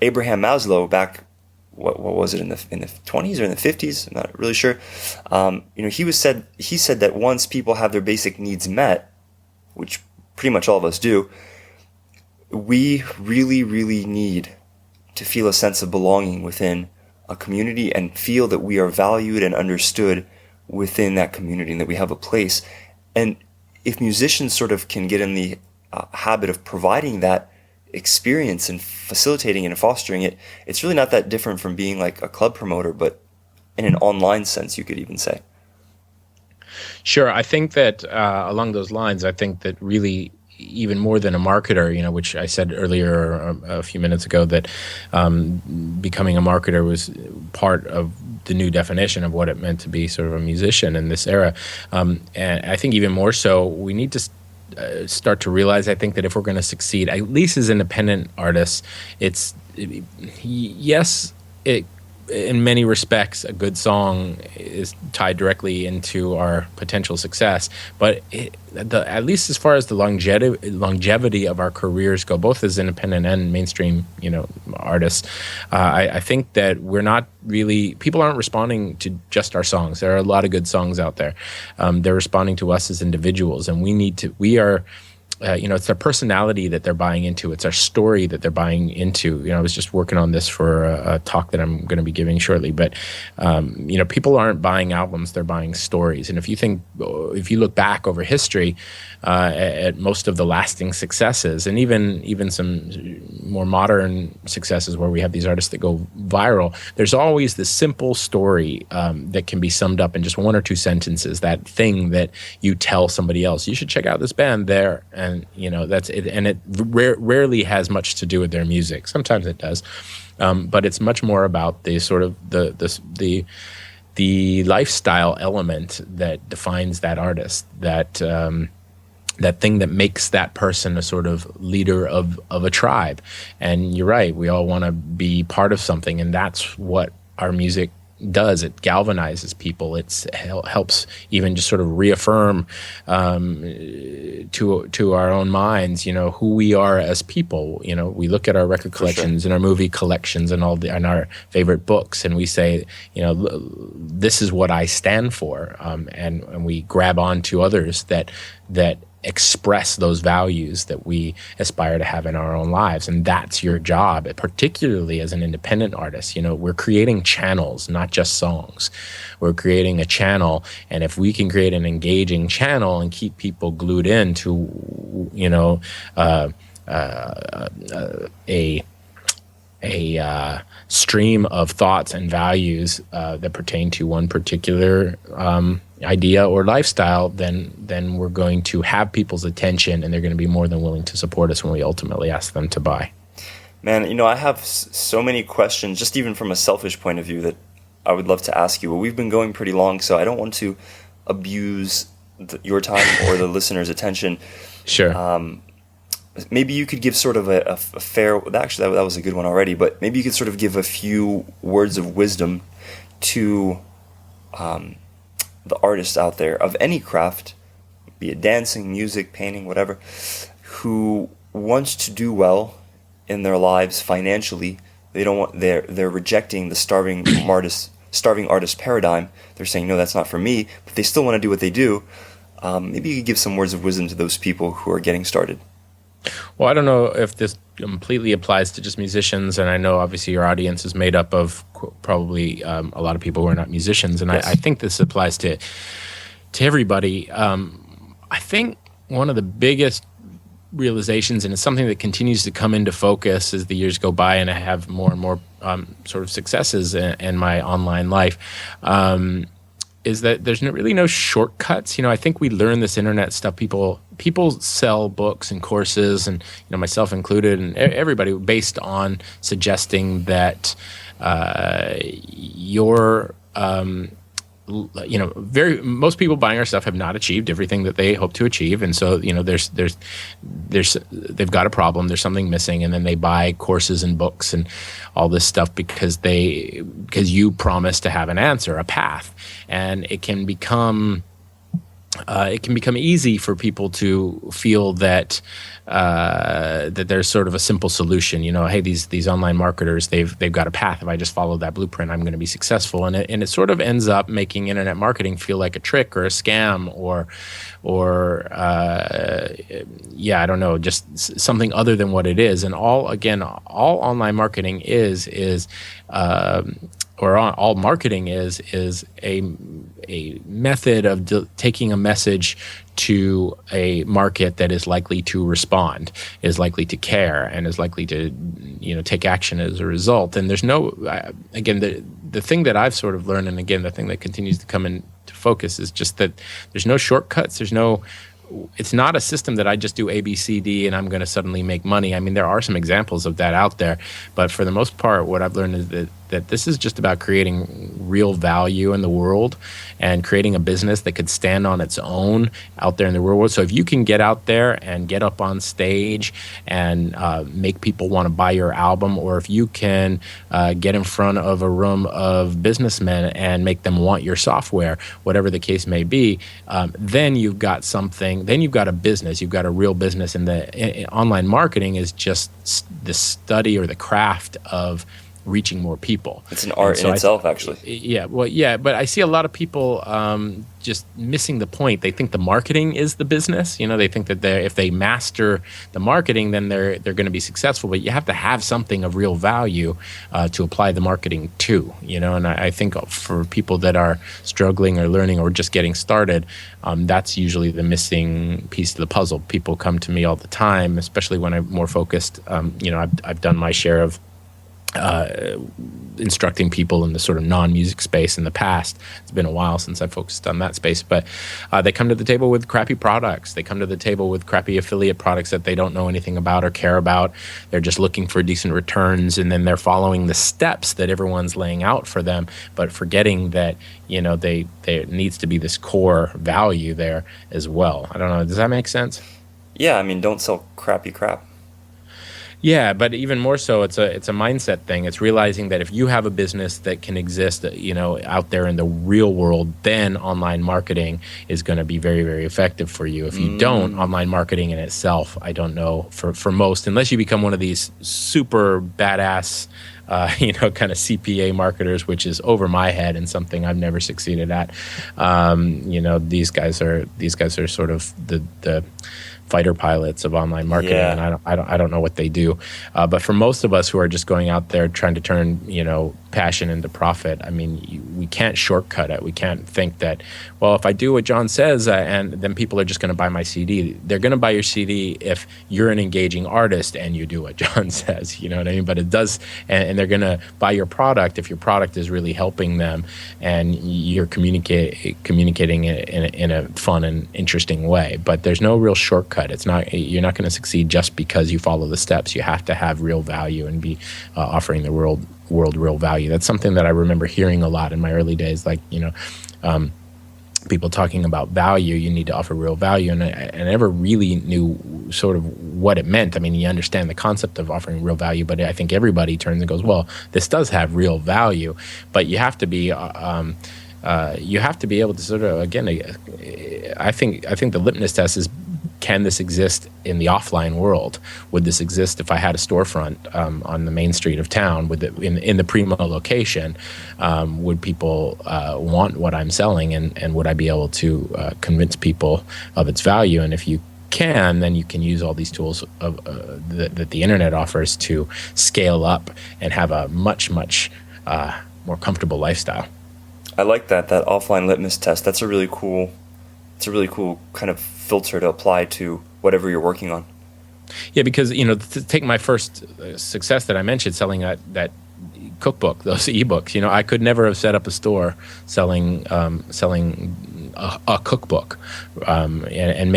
Abraham Maslow, back what was it, in the 20s or in the 50s? I'm not really sure. He said that once people have their basic needs met, which pretty much all of us do, we really, really need to feel a sense of belonging within a community and feel that we are valued and understood within that community, and that we have a place. And if musicians sort of can get in the habit of providing that experience and facilitating it and fostering it, it's really not that different from being like a club promoter, but in an online sense, you could even say. Sure. I think that along those lines, I think that really, even more than a marketer, which I said earlier a few minutes ago, that becoming a marketer was part of the new definition of what it meant to be sort of a musician in this era. And I think even more so, we need to start to realize, I think, that if we're going to succeed, at least as independent artists, in many respects, a good song is tied directly into our potential success. But at least as far as the longevity of our careers go, both as independent and mainstream, artists, I think that people aren't responding to just our songs. There are a lot of good songs out there. They're responding to us as individuals, and we are it's their personality that they're buying into. It's our story that they're buying into. I was just working on this for a talk that I'm going to be giving shortly. But people aren't buying albums; they're buying stories. And if you look back over history at most of the lasting successes, and even some more modern successes where we have these artists that go viral, there's always this simple story that can be summed up in just one or two sentences. That thing that you tell somebody else, you should check out this band there. And that's it, and it rarely has much to do with their music. Sometimes it does, but it's much more about the sort of the lifestyle element that defines that artist, that thing that makes that person a sort of leader of a tribe. And you're right, we all want to be part of something, and that's what our music does. It galvanizes people. It helps even just sort of reaffirm to our own minds, who we are as people. We look at our record collections and our movie collections and and our favorite books, and we say, this is what I stand for, and we grab onto others that express those values that we aspire to have in our own lives. And that's your job, particularly as an independent artist. We're creating channels, not just songs. We're creating a channel, and if we can create an engaging channel and keep people glued into a stream of thoughts and values that pertain to one particular idea or lifestyle, then we're going to have people's attention, and they're going to be more than willing to support us when we ultimately ask them to buy. Man, I have so many questions, just even from a selfish point of view, that I would love to ask you. But we've been going pretty long, so I don't want to abuse your time or the listeners' attention. Sure. Maybe you could give sort of a fair... Actually, that was a good one already, but maybe you could sort of give a few words of wisdom to the artists out there of any craft, be it dancing, music, painting, whatever, who wants to do well in their lives financially. They don't want... They're rejecting the starving artist paradigm. They're saying, no, that's not for me, but they still want to do what they do. Maybe you could give some words of wisdom to those people who are getting started. Well, I don't know if this completely applies to just musicians, and I know obviously your audience is made up of probably a lot of people who are not musicians, and yes. I think this applies to everybody. I think one of the biggest realizations, and it's something that continues to come into focus as the years go by, and I have more and more sort of successes in my online life, is that there's really no shortcuts. I think we learn this internet stuff. People sell books and courses, and myself included, and everybody, based on suggesting that most people buying our stuff have not achieved everything that they hope to achieve, and so they've got a problem. There's something missing, and then they buy courses and books and all this stuff because you promise to have an answer, a path, and it can become easy for people to feel that there's sort of a simple solution. Hey, these online marketers, they've got a path. If I just follow that blueprint, I'm going to be successful. And it sort of ends up making internet marketing feel like a trick or a scam I don't know, just something other than what it is. And all online marketing all marketing is a method of taking a message to a market that is likely to respond, is likely to care, and is likely to take action as a result. And there's the thing that I've sort of learned, and again the thing that continues to come into focus, is just that there's no shortcuts. It's not a system that I just do A, B, C, D, and I'm going to suddenly make money. I mean, there are some examples of that out there, but for the most part, what I've learned is that this is just about creating real value in the world and creating a business that could stand on its own out there in the real world. So if you can get out there and get up on stage and make people want to buy your album, or if you can get in front of a room of businessmen and make them want your software, whatever the case may be, then you've got something. Then you've got a business. You've got a real business. And the online marketing is just the study or the craft of reaching more people. It's an art in itself, actually. Yeah, well, yeah, but I see a lot of people just missing the point. They think the marketing is the business. You know, they think that if they master the marketing, then they're going to be successful. But you have to have something of real value to apply the marketing to. You know, and I think for people that are struggling or learning or just getting started, that's usually the missing piece of the puzzle. People come to me all the time, especially when I'm more focused. You know, I've done my share of instructing people in the sort of non-music space in the past. It's been a while since I focused on that space, but they come to the table with crappy products. They come to the table with crappy affiliate products that they don't know anything about or care about. They're just looking for decent returns, and then they're following the steps that everyone's laying out for them, but forgetting that, you know, there needs to be this core value there as well. I don't know. Does that make sense? Yeah, I mean, don't sell crappy crap. Yeah, but even more so, it's a mindset thing. It's realizing that if you have a business that can exist, you know, out there in the real world, then online marketing is going to be very, very effective for you. If you don't, online marketing in itself, I don't know, for most, unless you become one of these super badass, you know, kind of CPA marketers, which is over my head and something I've never succeeded at. You know, these guys are sort of the fighter pilots of online marketing, and I don't know what they do. But for most of us who are just going out there trying to turn, you know, passion into profit, I mean, we can't shortcut it. We can't think that, well, if I do what John says, and then people are just going to buy my CD. They're going to buy your CD if you're an engaging artist and you do what John says. You know what I mean? But it does, and they're going to buy your product if your product is really helping them and you're communicating it in a fun and interesting way. But there's no real shortcut. It's not, you're not going to succeed just because you follow the steps. You have to have real value and be offering the world real value. That's something that I remember hearing a lot in my early days, like, you know, people talking about value. You need to offer real value, and I never really knew sort of what it meant. I mean, you understand the concept of offering real value, but I think everybody turns and goes, well, this does have real value, but you have to be able to sort of, again, I think the litmus test is, can this exist in the offline world? Would this exist if I had a storefront on the main street of town in the primo location? Would people want what I'm selling, and would I be able to convince people of its value? And if you can, then you can use all these tools that the internet offers to scale up and have a much more comfortable lifestyle. I like that offline litmus test. It's a really cool kind of filter to apply to whatever you're working on. Yeah, because, you know, to take my first success that I mentioned, selling that cookbook, those ebooks, you know, I could never have set up a store selling a cookbook and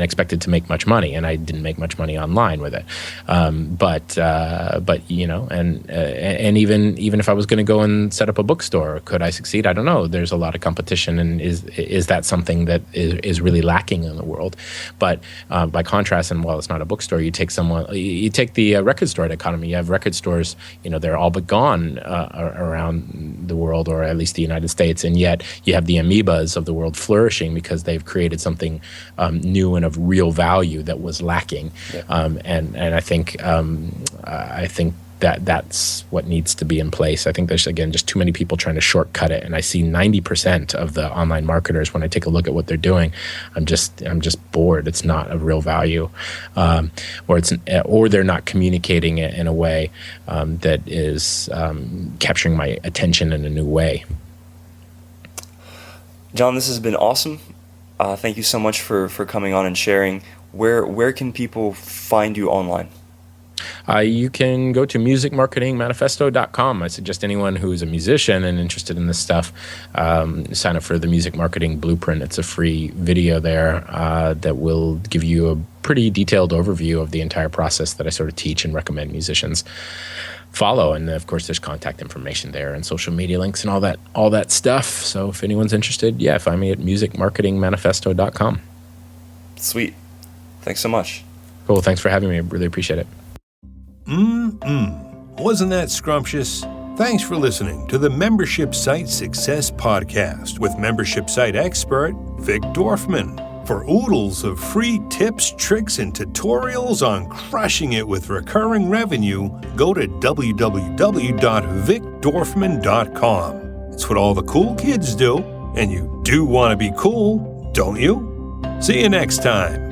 expected to make much money, and I didn't make much money online with it. But you know, and even if I was going to go and set up a bookstore, could I succeed? I don't know. There's a lot of competition, and is that something that is really lacking in the world? But by contrast, and while it's not a bookstore, you take the record store economy. You have record stores, you know, they're all but gone around the world, or at least the United States, and yet you have the amoebas of the world flourishing because they've created something new and of real value that was lacking. Yeah. And I think that's what needs to be in place. I think there's, again, just too many people trying to shortcut it, and I see 90% of the online marketers, when I take a look at what they're doing, I'm just bored. It's not of real value, or they're not communicating it in a way that is capturing my attention in a new way. John, this has been awesome. Thank you so much for coming on and sharing. Where can people find you online? You can go to musicmarketingmanifesto.com. I suggest anyone who is a musician and interested in this stuff sign up for the Music Marketing Blueprint. It's a free video there that will give you a pretty detailed overview of the entire process that I sort of teach and recommend musicians follow. And of course, there's contact information there and social media links and all that stuff. So if anyone's interested, find me at musicmarketingmanifesto.com. Sweet. Thanks so much. Cool. Thanks for having me. I really appreciate it. Wasn't that scrumptious? Thanks for listening to the Membership Site Success Podcast with membership site expert Vic Dorfman. For oodles of free tips, tricks, and tutorials on crushing it with recurring revenue, go to www.vicdorfman.com. It's what all the cool kids do, and you do want to be cool, don't you? See you next time.